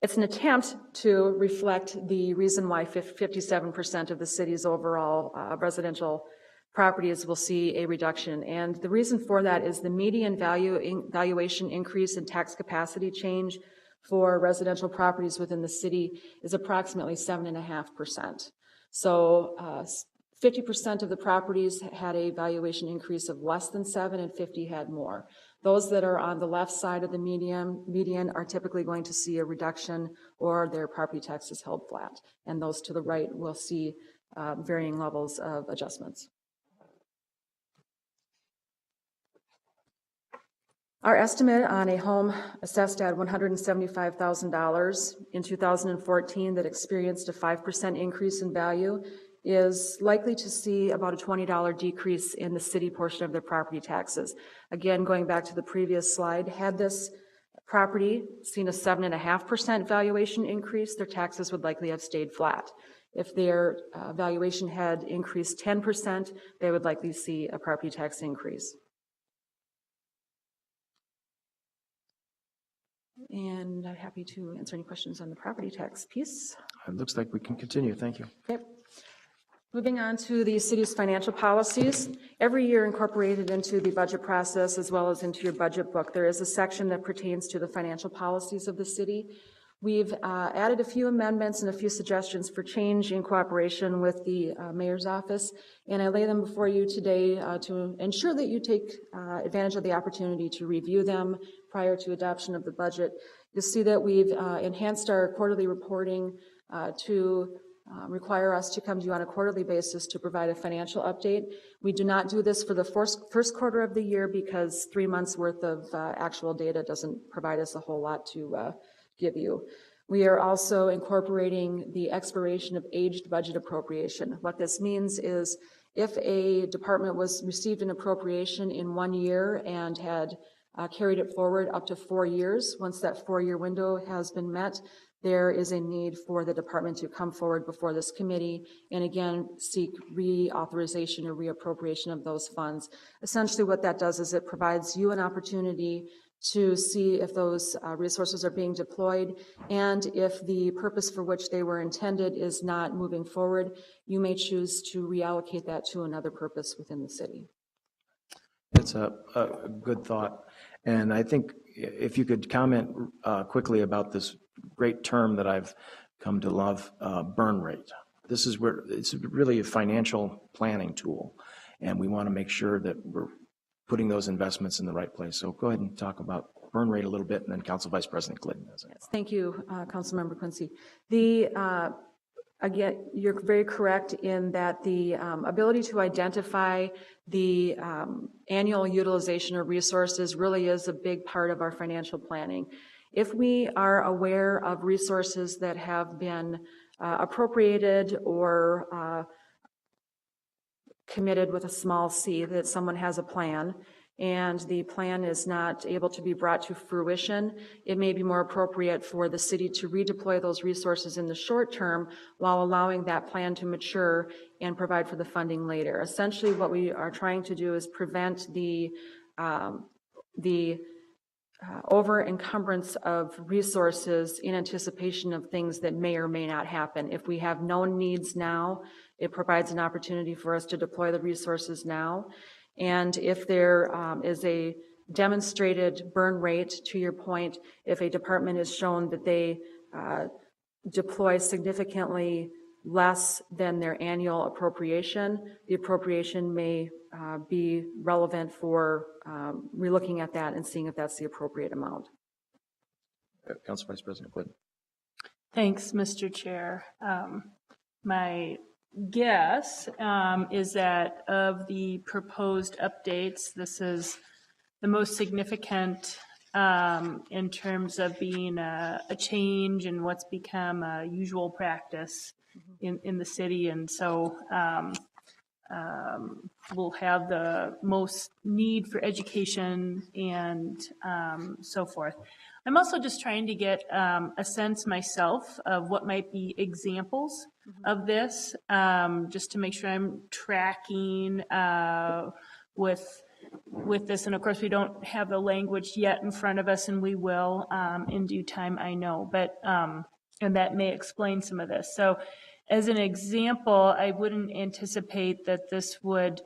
it's an attempt to reflect the reason why 57% of the city's overall residential properties will see a reduction. And the reason for that is the median valuation increase in tax capacity change for residential properties within the city is approximately 7.5%. So 50% of the properties had a valuation increase of less than 7, and 50 had more. Those that are on the left side of the median are typically going to see a reduction or their property taxes held flat. And those to the right will see varying levels of adjustments. Our estimate on a home assessed at $175,000 in 2014 that experienced a 5% increase in value is likely to see about a $20 decrease in the city portion of their property taxes. Again, going back to the previous slide, had this property seen a 7.5% valuation increase, their taxes would likely have stayed flat. If their valuation had increased 10%, they would likely see a property tax increase. And I'm happy to answer any questions on the property tax piece. It looks like we can continue. Thank you. Okay. Moving on to the city's financial policies. Every year incorporated into the budget process as well as into your budget book, there is a section that pertains to the financial policies of the city. We've added a few amendments and a few suggestions for change in cooperation with the mayor's office, and I lay them before you today to ensure that you take advantage of the opportunity to review them prior to adoption of the budget. You'll see that we've enhanced our quarterly reporting to require us to come to you on a quarterly basis to provide a financial update. We do not do this for the first quarter of the year because 3 months worth of actual data doesn't provide us a whole lot to give you. We are also incorporating the expiration of aged budget appropriation. What this means is if a department received an appropriation in 1 year and had carried it forward up to 4 years, once that 4-year window has been met, there is a need for the department to come forward before this committee and again seek reauthorization or reappropriation of those funds. Essentially what that does is it provides you an opportunity to see if those resources are being deployed, and if the purpose for which they were intended is not moving forward, you may choose to reallocate that to another purpose within the city. It's a good thought. And I think if you could comment quickly about this great term that I've come to love, burn rate. This is where it's really a financial planning tool, and we want to make sure that we're putting those investments in the right place. So go ahead and talk about burn rate a little bit, and then Council Vice President Glidden. Yes, thank you, Councilmember Quincy. Again, you're very correct in that the ability to identify the annual utilization of resources really is a big part of our financial planning. If we are aware of resources that have been appropriated or committed with a small c, that someone has a plan, and the plan is not able to be brought to fruition, it may be more appropriate for the city to redeploy those resources in the short term while allowing that plan to mature and provide for the funding later. Essentially, what we are trying to do is prevent the over encumbrance of resources in anticipation of things that may or may not happen. If we have known needs now, it provides an opportunity for us to deploy the resources now. And if there is a demonstrated burn rate, to your point, if a department is shown that they deploy significantly less than their annual appropriation, the appropriation may be relevant for relooking at that and seeing if that's the appropriate amount. Council Vice President Glidden. Thanks, Mr. Chair. My guess is that of the proposed updates, this is the most significant in terms of being a change and what's become a usual practice in the city. And so we'll have the most need for education and so forth. I'm also just trying to get a sense myself of what might be examples of this, just to make sure I'm tracking with this. And of course, we don't have the language yet in front of us, and we will in due time, I know. But and that may explain some of this. So as an example, I wouldn't anticipate that this would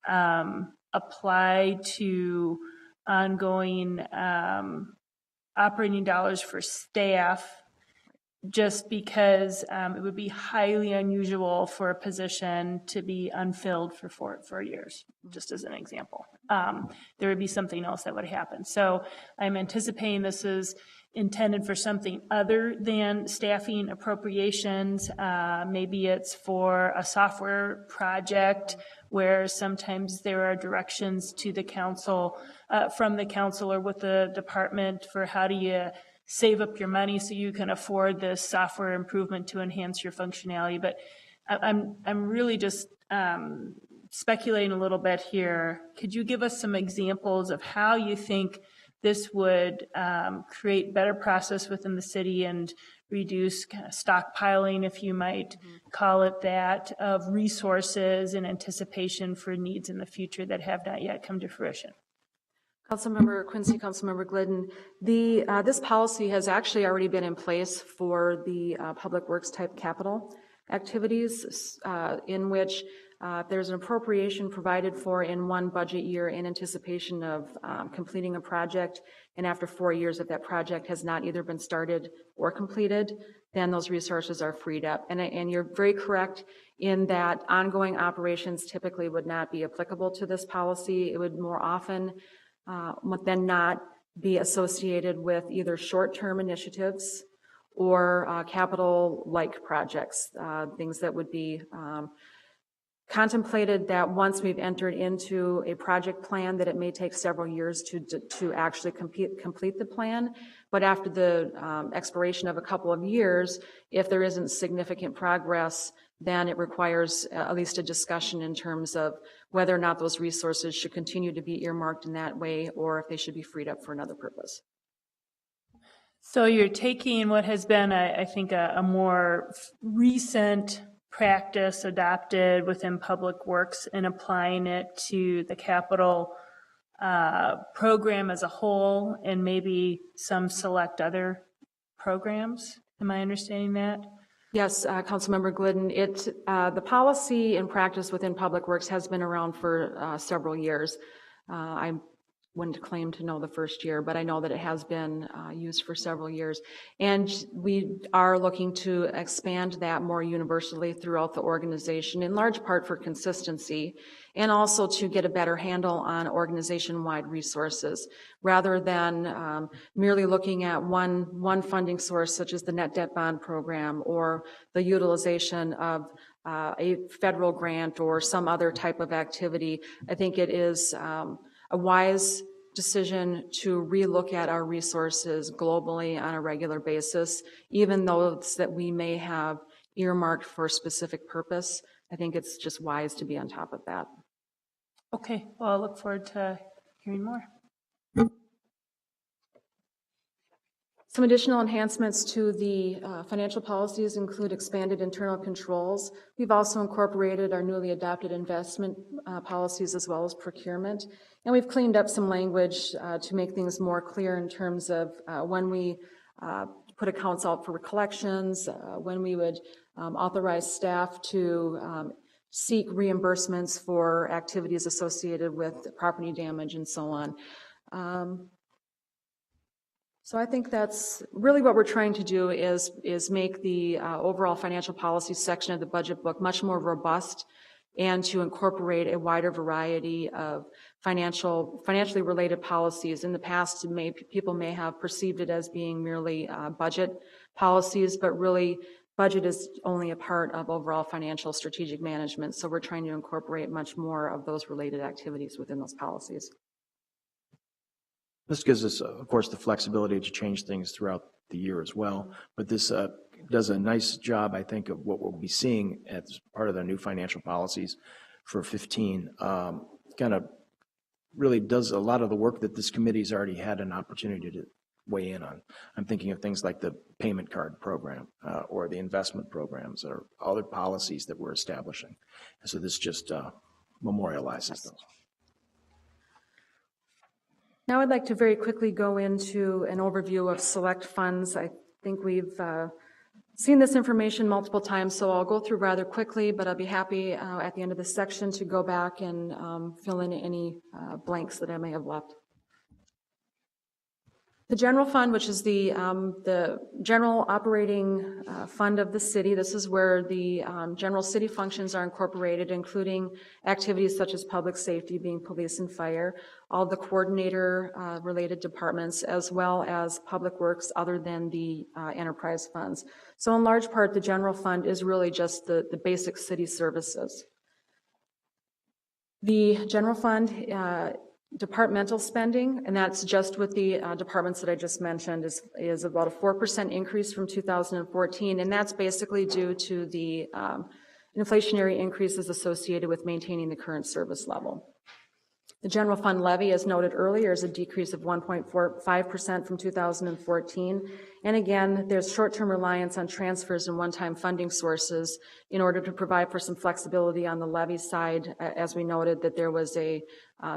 apply to ongoing operating dollars for staff, just because it would be highly unusual for a position to be unfilled for 4 years, just as an example. There would be something else that would happen. So I'm anticipating this is intended for something other than staffing appropriations. Maybe it's for a software project where sometimes there are directions to the council, from the council or with the department for how do you save up your money so you can afford this software improvement to enhance your functionality. But I'm really just speculating a little bit here. Could you give us some examples of how you think this would create better process within the city and reduce kind of stockpiling, if you might call it that, of resources in anticipation for needs in the future that have not yet come to fruition? Councilmember Quincy, Councilmember Glidden, this policy has actually already been in place for the public works type capital activities, in which there's an appropriation provided for in one budget year in anticipation of completing a project, and after 4 years, if that project has not either been started or completed, then those resources are freed up. And you're very correct in that ongoing operations typically would not be applicable to this policy. It would more often than not be associated with either short-term initiatives or capital-like projects, things that would be contemplated that once we've entered into a project plan that it may take several years to actually complete the plan. But after the expiration of a couple of years, if there isn't significant progress, then it requires at least a discussion in terms of whether or not those resources should continue to be earmarked in that way or if they should be freed up for another purpose. So you're taking what has been, I think, a more recent practice adopted within Public Works and applying it to the capital program as a whole and maybe some select other programs. Am I understanding that? Yes, Councilmember Glidden, the policy and practice within Public Works has been around for several years. I wouldn't claim to know the first year, but I know that it has been used for several years. And we are looking to expand that more universally throughout the organization, in large part for consistency, and also to get a better handle on organization-wide resources, rather than merely looking at one funding source, such as the net debt bond program, or the utilization of a federal grant or some other type of activity. I think it is a wise decision to relook at our resources globally on a regular basis, even those that we may have earmarked for a specific purpose. I think it's just wise to be on top of that. Okay, well, I look forward to hearing more. Some additional enhancements to the financial policies include expanded internal controls. We've also incorporated our newly adopted investment policies as well as procurement. And we've cleaned up some language to make things more clear in terms of when we put accounts out for collections, when we would authorize staff to seek reimbursements for activities associated with property damage and so on. So I think that's really what we're trying to do is make the overall financial policy section of the budget book much more robust and to incorporate a wider variety of financially related policies. In the past, people may have perceived it as being merely budget policies, but really budget is only a part of overall financial strategic management. So we're trying to incorporate much more of those related activities within those policies. This gives us, of course, the flexibility to change things throughout the year as well. But this does a nice job, I think, of what we'll be seeing as part of the new financial policies for 15. Kind of really does a lot of the work that this committee's already had an opportunity to weigh in on. I'm thinking of things like the payment card program or the investment programs or other policies that we're establishing. And so this just memorializes those. Now I'd like to very quickly go into an overview of select funds. I think we've seen this information multiple times, so I'll go through rather quickly, but I'll be happy at the end of this section to go back and fill in any blanks that I may have left. The general fund, which is the general operating fund of the city, this is where the general city functions are incorporated, including activities such as public safety, being police and fire, all the coordinator related departments, as well as public works other than the enterprise funds. So in large part, the general fund is really just the basic city services. The general fund departmental spending, and that's just with the departments that I just mentioned, is about a 4% increase from 2014, and that's basically due to the inflationary increases associated with maintaining the current service level. The general fund levy, as noted earlier, is a decrease of 1.45% from 2014. And again, there's short-term reliance on transfers and one-time funding sources in order to provide for some flexibility on the levy side, as we noted that there was a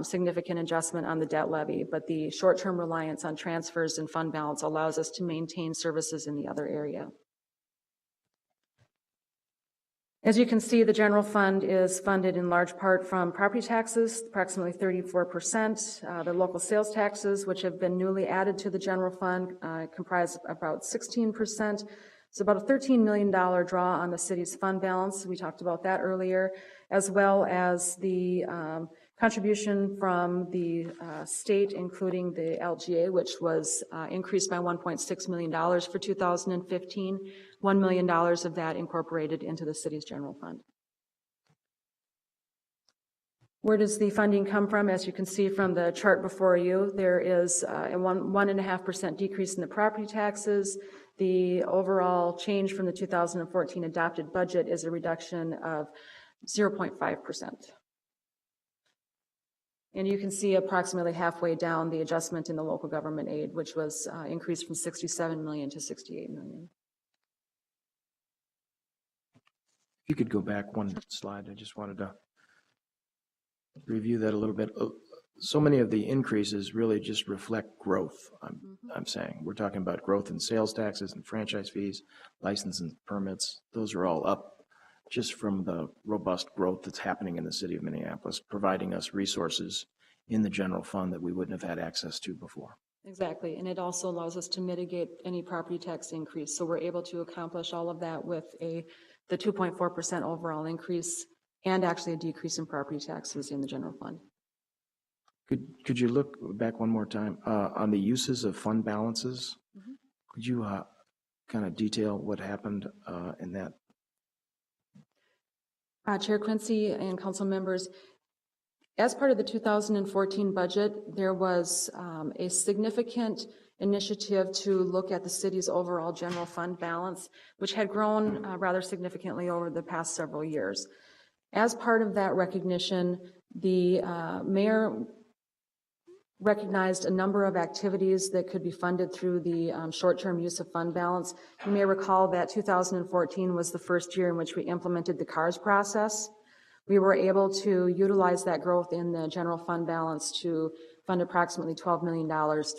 significant adjustment on the debt levy. But the short-term reliance on transfers and fund balance allows us to maintain services in the other area. As you can see, the general fund is funded in large part from property taxes, approximately 34%. The local sales taxes, which have been newly added to the general fund, comprise about 16%. It's about a $13 million draw on the city's fund balance. We talked about that earlier, as well as the contribution from the state, including the LGA, which was increased by $1.6 million for 2015. $1 million of that incorporated into the city's general fund. Where does the funding come from? As you can see from the chart before you, there is a 1.5% decrease in the property taxes. The overall change from the 2014 adopted budget is a reduction of 0.5%. And you can see approximately halfway down the adjustment in the local government aid, which was increased from $67 million to $68 million. If you could go back one slide, I just wanted to review that a little bit. So many of the increases really just reflect growth, I'm saying. We're talking about growth in sales taxes and franchise fees, license and permits. Those are all up just from the robust growth that's happening in the city of Minneapolis, providing us resources in the general fund that we wouldn't have had access to before. Exactly, and it also allows us to mitigate any property tax increase. So we're able to accomplish all of that with the 2.4% overall increase and actually a decrease in property taxes in the general fund. Could you look back one more time on the uses of fund balances? Mm-hmm. Could you kind of detail what happened in that? Chair Quincy and council members, as part of the 2014 budget, there was a significant initiative to look at the city's overall general fund balance, which had grown rather significantly over the past several years. As part of that recognition, the mayor recognized a number of activities that could be funded through the short-term use of fund balance. You may recall that 2014 was the first year in which we implemented the CARS process. We were able to utilize that growth in the general fund balance to fund approximately $12 million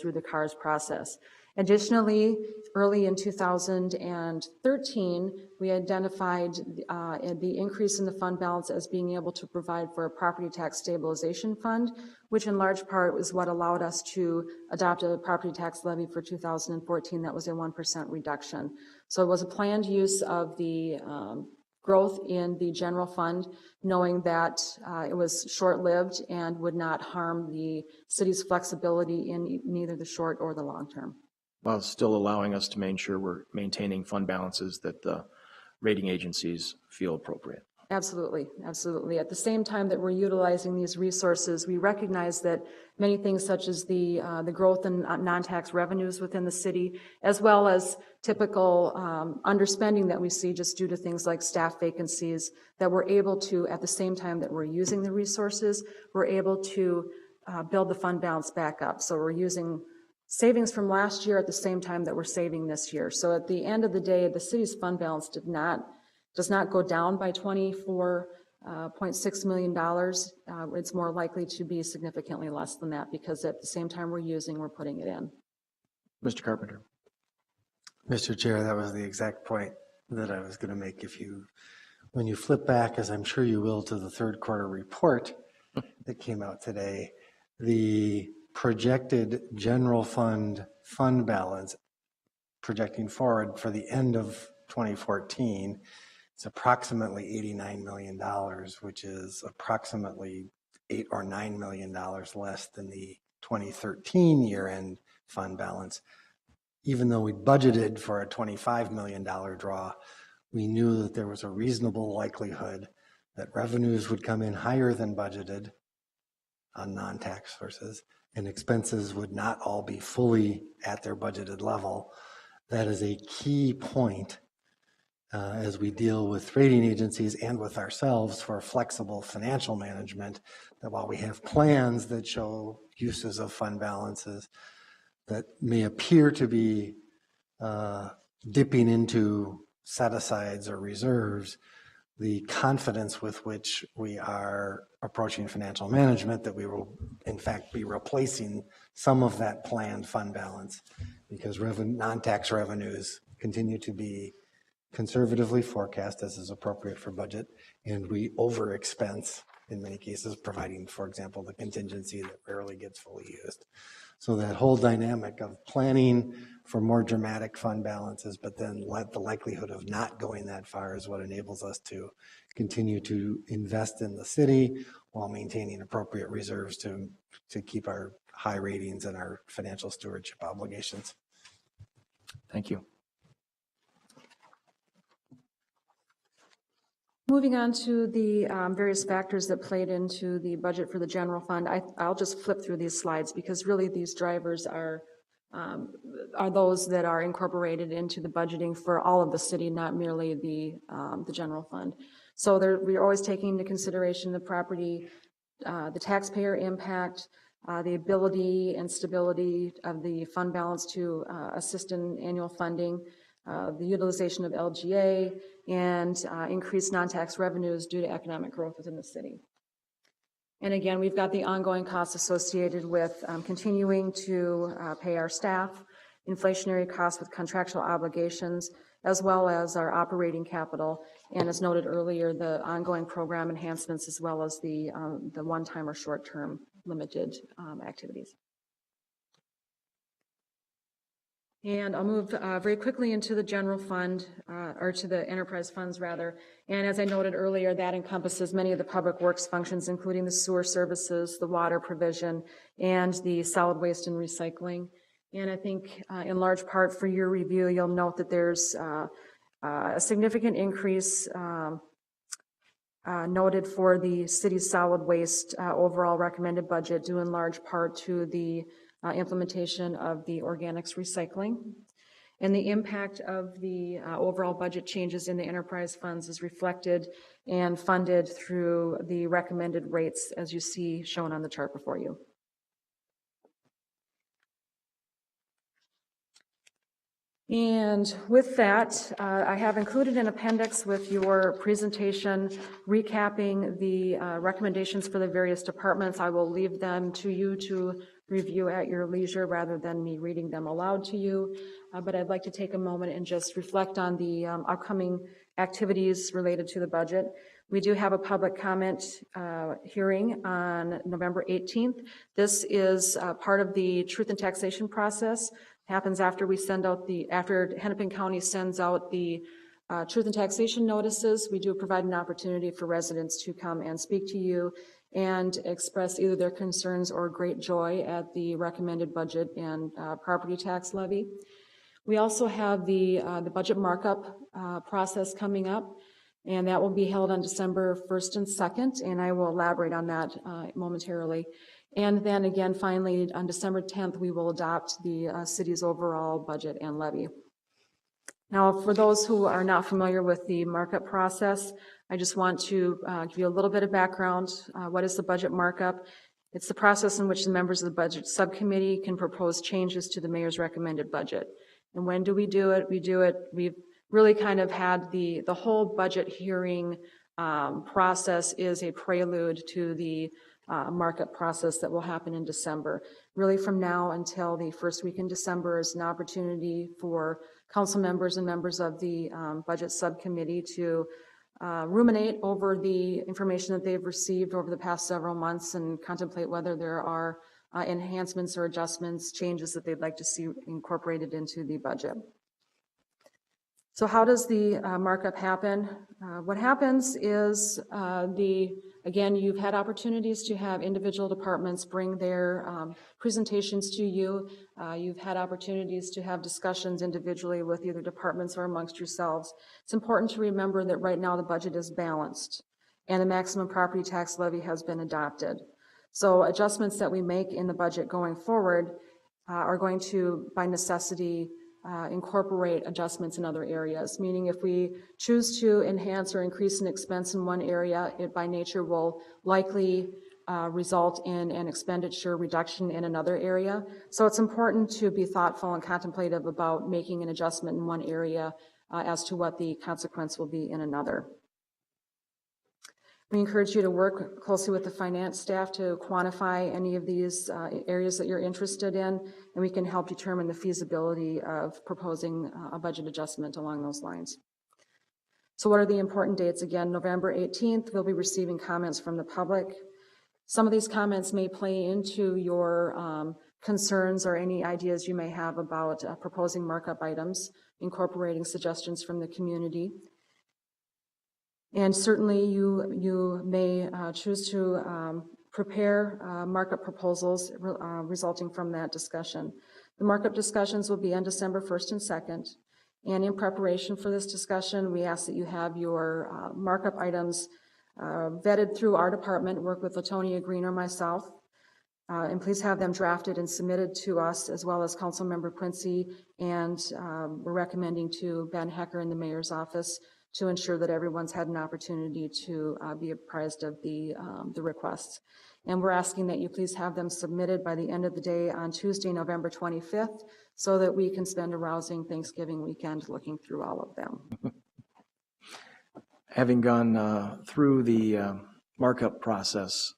through the CARS process. Additionally, early in 2013, we identified the increase in the fund balance as being able to provide for a property tax stabilization fund, which in large part was what allowed us to adopt a property tax levy for 2014 that was a 1% reduction. So it was a planned use of the growth in the general fund, knowing that it was short-lived and would not harm the city's flexibility in neither the short or the long term. While still allowing us to make sure we're maintaining fund balances that the rating agencies feel appropriate. Absolutely, absolutely. At the same time that we're utilizing these resources, we recognize that many things such as the growth in non-tax revenues within the city, as well as typical underspending that we see just due to things like staff vacancies, that we're able to, at the same time that we're using the resources, we're able to build the fund balance back up. So we're using savings from last year at the same time that we're saving this year. So at the end of the day, the city's fund balance does not go down by $24.6 million. It's more likely to be significantly less than that because at the same time we're putting it in. Mr. Carpenter. Mr. Chair, that was the exact point that I was going to make. When you flip back, as I'm sure you will, to the third quarter report that came out today, the projected general fund balance projecting forward for the end of 2014, it's approximately $89 million, which is approximately $8 or $9 million less than the 2013 year-end fund balance. Even though we budgeted for a $25 million draw, we knew that there was a reasonable likelihood that revenues would come in higher than budgeted on non-tax sources, and expenses would not all be fully at their budgeted level. That is a key point as we deal with rating agencies and with ourselves for flexible financial management, that while we have plans that show uses of fund balances that may appear to be dipping into set-asides or reserves, the confidence with which we are approaching financial management that we will in fact be replacing some of that planned fund balance because non-tax revenues continue to be conservatively forecast as is appropriate for budget, and we over expense in many cases, providing, for example, the contingency that rarely gets fully used. So that whole dynamic of planning for more dramatic fund balances, but then the likelihood of not going that far is what enables us to continue to invest in the city while maintaining appropriate reserves to keep our high ratings and our financial stewardship obligations. Thank you. Moving on to the various factors that played into the budget for the general fund, I'll just flip through these slides because really these drivers are those that are incorporated into the budgeting for all of the city, not merely the general fund. So we're always taking into consideration the property, the taxpayer impact, the ability and stability of the fund balance to assist in annual funding, the utilization of LGA, and increased non-tax revenues due to economic growth within the city. And again, we've got the ongoing costs associated with continuing to pay our staff, inflationary costs with contractual obligations, as well as our operating capital, and as noted earlier, the ongoing program enhancements, as well as the one-time or short-term limited activities. And I'll move very quickly into the general fund, or to the enterprise funds rather. And as I noted earlier, that encompasses many of the public works functions, including the sewer services, the water provision, and the solid waste and recycling. And I think in large part for your review, you'll note that there's a significant increase noted for the city's solid waste overall recommended budget, due in large part to the implementation of the organics recycling. And the impact of the overall budget changes in the enterprise funds is reflected and funded through the recommended rates as you see shown on the chart before you. And with that, I have included an appendix with your presentation recapping the recommendations for the various departments. I will leave them to you to review at your leisure rather than me reading them aloud to you. But I'd like to take a moment and just reflect on the upcoming activities related to the budget. We do have a public comment hearing on November 18th. This is part of the truth and taxation process. Happens after we send out after Hennepin County sends out the truth and taxation notices. We do provide an opportunity for residents to come and speak to you and express either their concerns or great joy at the recommended budget and property tax levy. We also have the budget markup process coming up. And that will be held on December 1st and 2nd, and I will elaborate on that momentarily. And then again, finally, on December 10th, we will adopt the city's overall budget and levy. Now, for those who are not familiar with the markup process, I just want to give you a little bit of background. What is the budget markup? It's the process in which the members of the budget subcommittee can propose changes to the mayor's recommended budget. And when do? We've really kind of had the whole budget hearing process is a prelude to the markup process that will happen in December. Really from now until the first week in December is an opportunity for council members and members of the budget subcommittee to ruminate over the information that they've received over the past several months and contemplate whether there are enhancements or adjustments, changes that they'd like to see incorporated into the budget. So how does the markup happen? What happens is again, you've had opportunities to have individual departments bring their presentations to you. You've had opportunities to have discussions individually with either departments or amongst yourselves. It's important to remember that right now the budget is balanced and the maximum property tax levy has been adopted. So adjustments that we make in the budget going forward are going to, by necessity, incorporate adjustments in other areas, meaning if we choose to enhance or increase an expense in one area, it by nature will likely result in an expenditure reduction in another area. So it's important to be thoughtful and contemplative about making an adjustment in one area as to what the consequence will be in another. We encourage you to work closely with the finance staff to quantify any of these areas that you're interested in, and we can help determine the feasibility of proposing a budget adjustment along those lines. So what are the important dates? Again, November 18th, we'll be receiving comments from the public. Some of these comments may play into your concerns or any ideas you may have about proposing markup items, incorporating suggestions from the community. And certainly you may choose to prepare markup proposals resulting from that discussion. The markup discussions will be on December 1st and 2nd. And in preparation for this discussion, we ask that you have your markup items vetted through our department, work with Latonia Green or myself, and please have them drafted and submitted to us as well as Councilmember Quincy, and we're recommending to Ben Hecker in the mayor's office to ensure that everyone's had an opportunity to be apprised of the requests. And we're asking that you please have them submitted by the end of the day on Tuesday, November 25th, so that we can spend a rousing Thanksgiving weekend looking through all of them. Having gone through the markup process,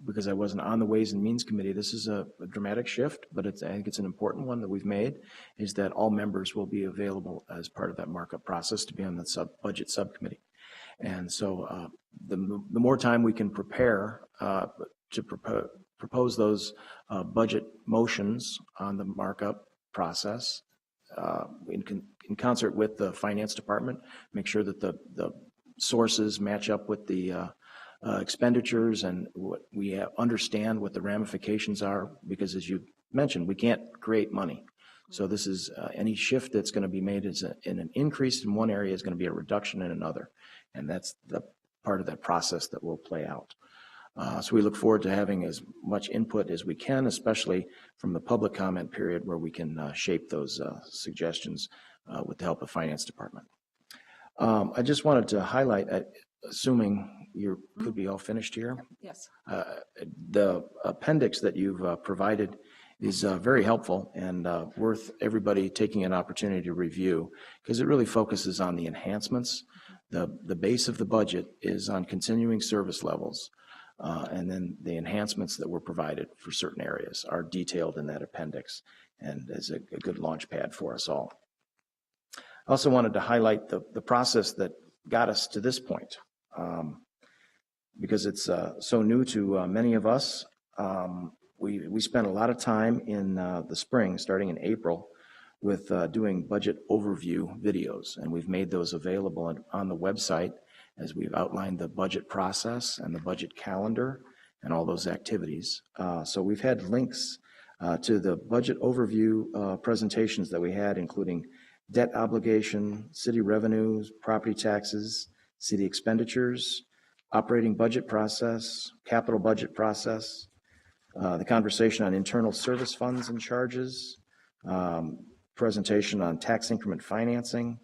because I wasn't on the Ways and Means Committee, this is a dramatic shift, but I think it's an important one that we've made, is that all members will be available as part of that markup process to be on the budget subcommittee. And so the more time we can prepare to propose those budget motions on the markup process in concert with the finance department, make sure that the sources match up with the expenditures and what we understand what the ramifications are, because as you mentioned, we can't create money. So this is any shift that's going to be made is in an increase in one area is going to be a reduction in another. And that's the part of that process that will play out. So we look forward to having as much input as we can, especially from the public comment period where we can shape those suggestions with the help of finance department. I just wanted to highlight, assuming you could be all finished here. Yes. The appendix that you've provided is very helpful and worth everybody taking an opportunity to review, because it really focuses on the enhancements. The base of the budget is on continuing service levels, and then the enhancements that were provided for certain areas are detailed in that appendix and is a good launch pad for us all. I also wanted to highlight the process that got us to this point, because it's so new to many of us. We spent a lot of time in the spring, starting in April, with doing budget overview videos, and we've made those available on the website as we've outlined the budget process and the budget calendar and all those activities. So we've had links to the budget overview presentations that we had, including debt obligation, city revenues, property taxes, city expenditures, operating budget process, capital budget process, the conversation on internal service funds and charges, presentation on tax increment financing,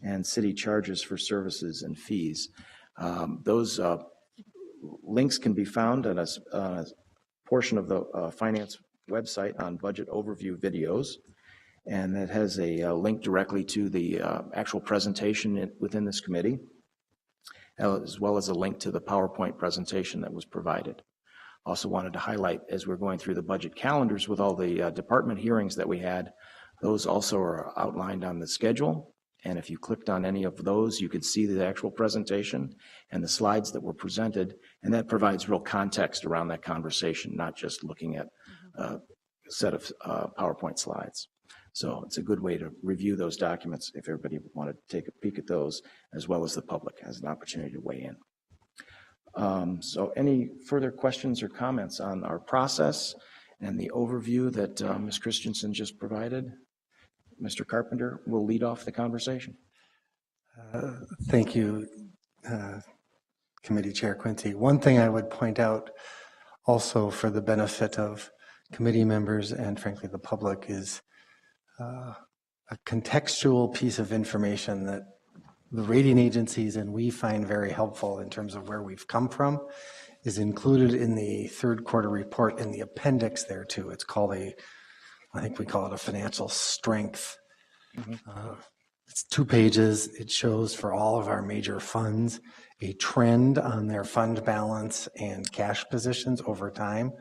and city charges for services and fees. Those links can be found on a portion of the finance website on budget overview videos, and that has a link directly to the actual presentation within this committee, as well as a link to the PowerPoint presentation that was provided. Also wanted to highlight, as we're going through the budget calendars with all the department hearings that we had, those also are outlined on the schedule. And if you clicked on any of those, you could see the actual presentation and the slides that were presented. And that provides real context around that conversation, not just looking at a set of PowerPoint slides. So it's a good way to review those documents if everybody wanted to take a peek at those, as well as the public has an opportunity to weigh in. So any further questions or comments on our process and the overview that Ms. Christensen just provided? Mr. Carpenter will lead off the conversation. Thank you, Committee Chair Quincy. One thing I would point out also for the benefit of committee members and frankly the public is a contextual piece of information that the rating agencies and we find very helpful in terms of where we've come from is included in the third quarter report in the appendix there too. It's called I think we call it a financial strength. It's 2 pages. It shows for all of our major funds a trend on their fund balance and cash positions over time.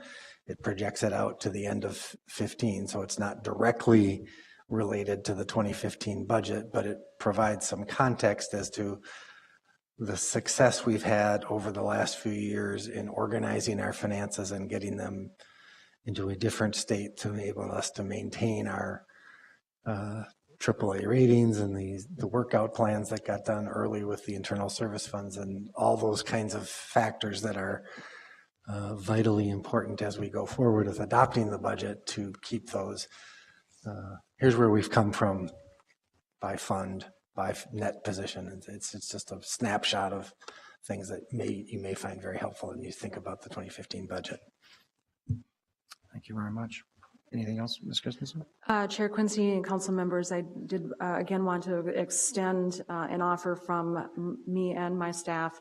It projects it out to the end of 15, so it's not directly related to the 2015 budget, but it provides some context as to the success we've had over the last few years in organizing our finances and getting them into a different state to enable us to maintain our AAA ratings and the workout plans that got done early with the internal service funds and all those kinds of factors that are vitally important as we go forward with adopting the budget to keep those. Here's where we've come from by fund, by net position. It's just a snapshot of things that you may find very helpful when you think about the 2015 budget. Thank you very much. Anything else, Ms. Christensen? Chair Quincy and council members, I did again want to extend an offer from me and my staff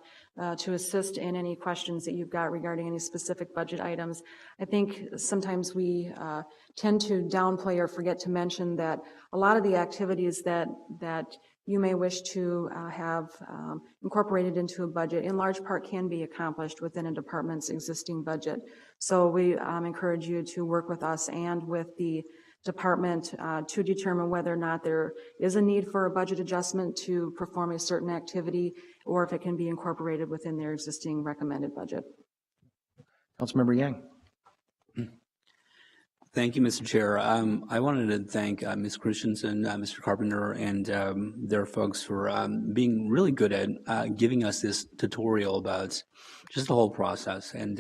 to assist in any questions that you've got regarding any specific budget items. I think sometimes we tend to downplay or forget to mention that a lot of the activities that you may wish to have incorporated into a budget in large part can be accomplished within a department's existing budget. So we encourage you to work with us and with the department to determine whether or not there is a need for a budget adjustment to perform a certain activity or if it can be incorporated within their existing recommended budget. Councilmember Yang. Thank you, Mr. Chair. I wanted to thank Ms. Christensen, Mr. Carpenter, and their folks for being really good at giving us this tutorial about just the whole process. And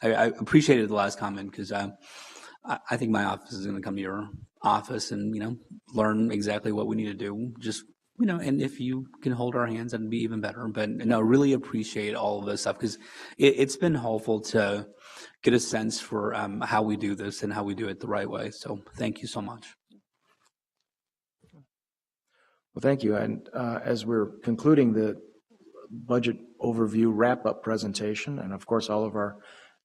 I appreciated the last comment because I think my office is going to come to your office and, learn exactly what we need to do. Just, and if you can hold our hands, that'd be even better. But no, really appreciate all of this stuff because it's been helpful to get a sense for how we do this and how we do it the right way. So thank you so much. Well, thank you. And as we're concluding the budget overview wrap-up presentation, and of course all of our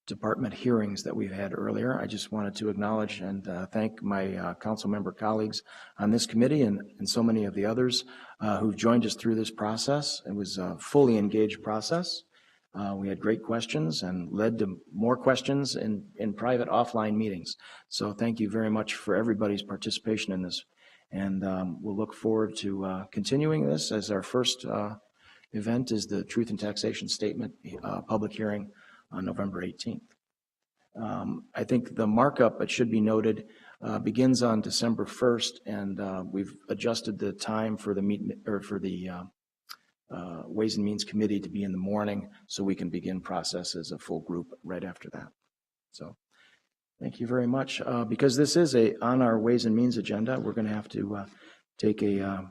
department hearings that we've had earlier, I just wanted to acknowledge and thank my council member colleagues on this committee and so many of the others who've joined us through this process. It was a fully engaged process. We had great questions and led to more questions in private offline meetings. So thank you very much for everybody's participation in this. And we'll look forward to continuing this as our first event is the Truth in Taxation Statement public hearing on November 18th. I think the markup, it should be noted, begins on December 1st, and we've adjusted the time for the Ways and Means Committee to be in the morning so we can begin process as a full group right after that. So thank you very much. Because this is on our Ways and Means agenda, we're going to have to take a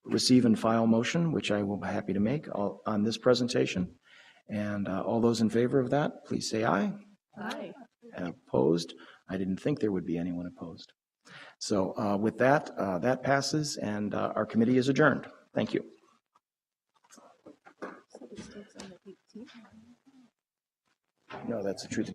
receive and file motion, which I will be happy to make on this presentation. And all those in favor of that, please say aye. Aye. Opposed? I didn't think there would be anyone opposed. So with that, that passes, and our committee is adjourned. Thank you. No, that's the truth.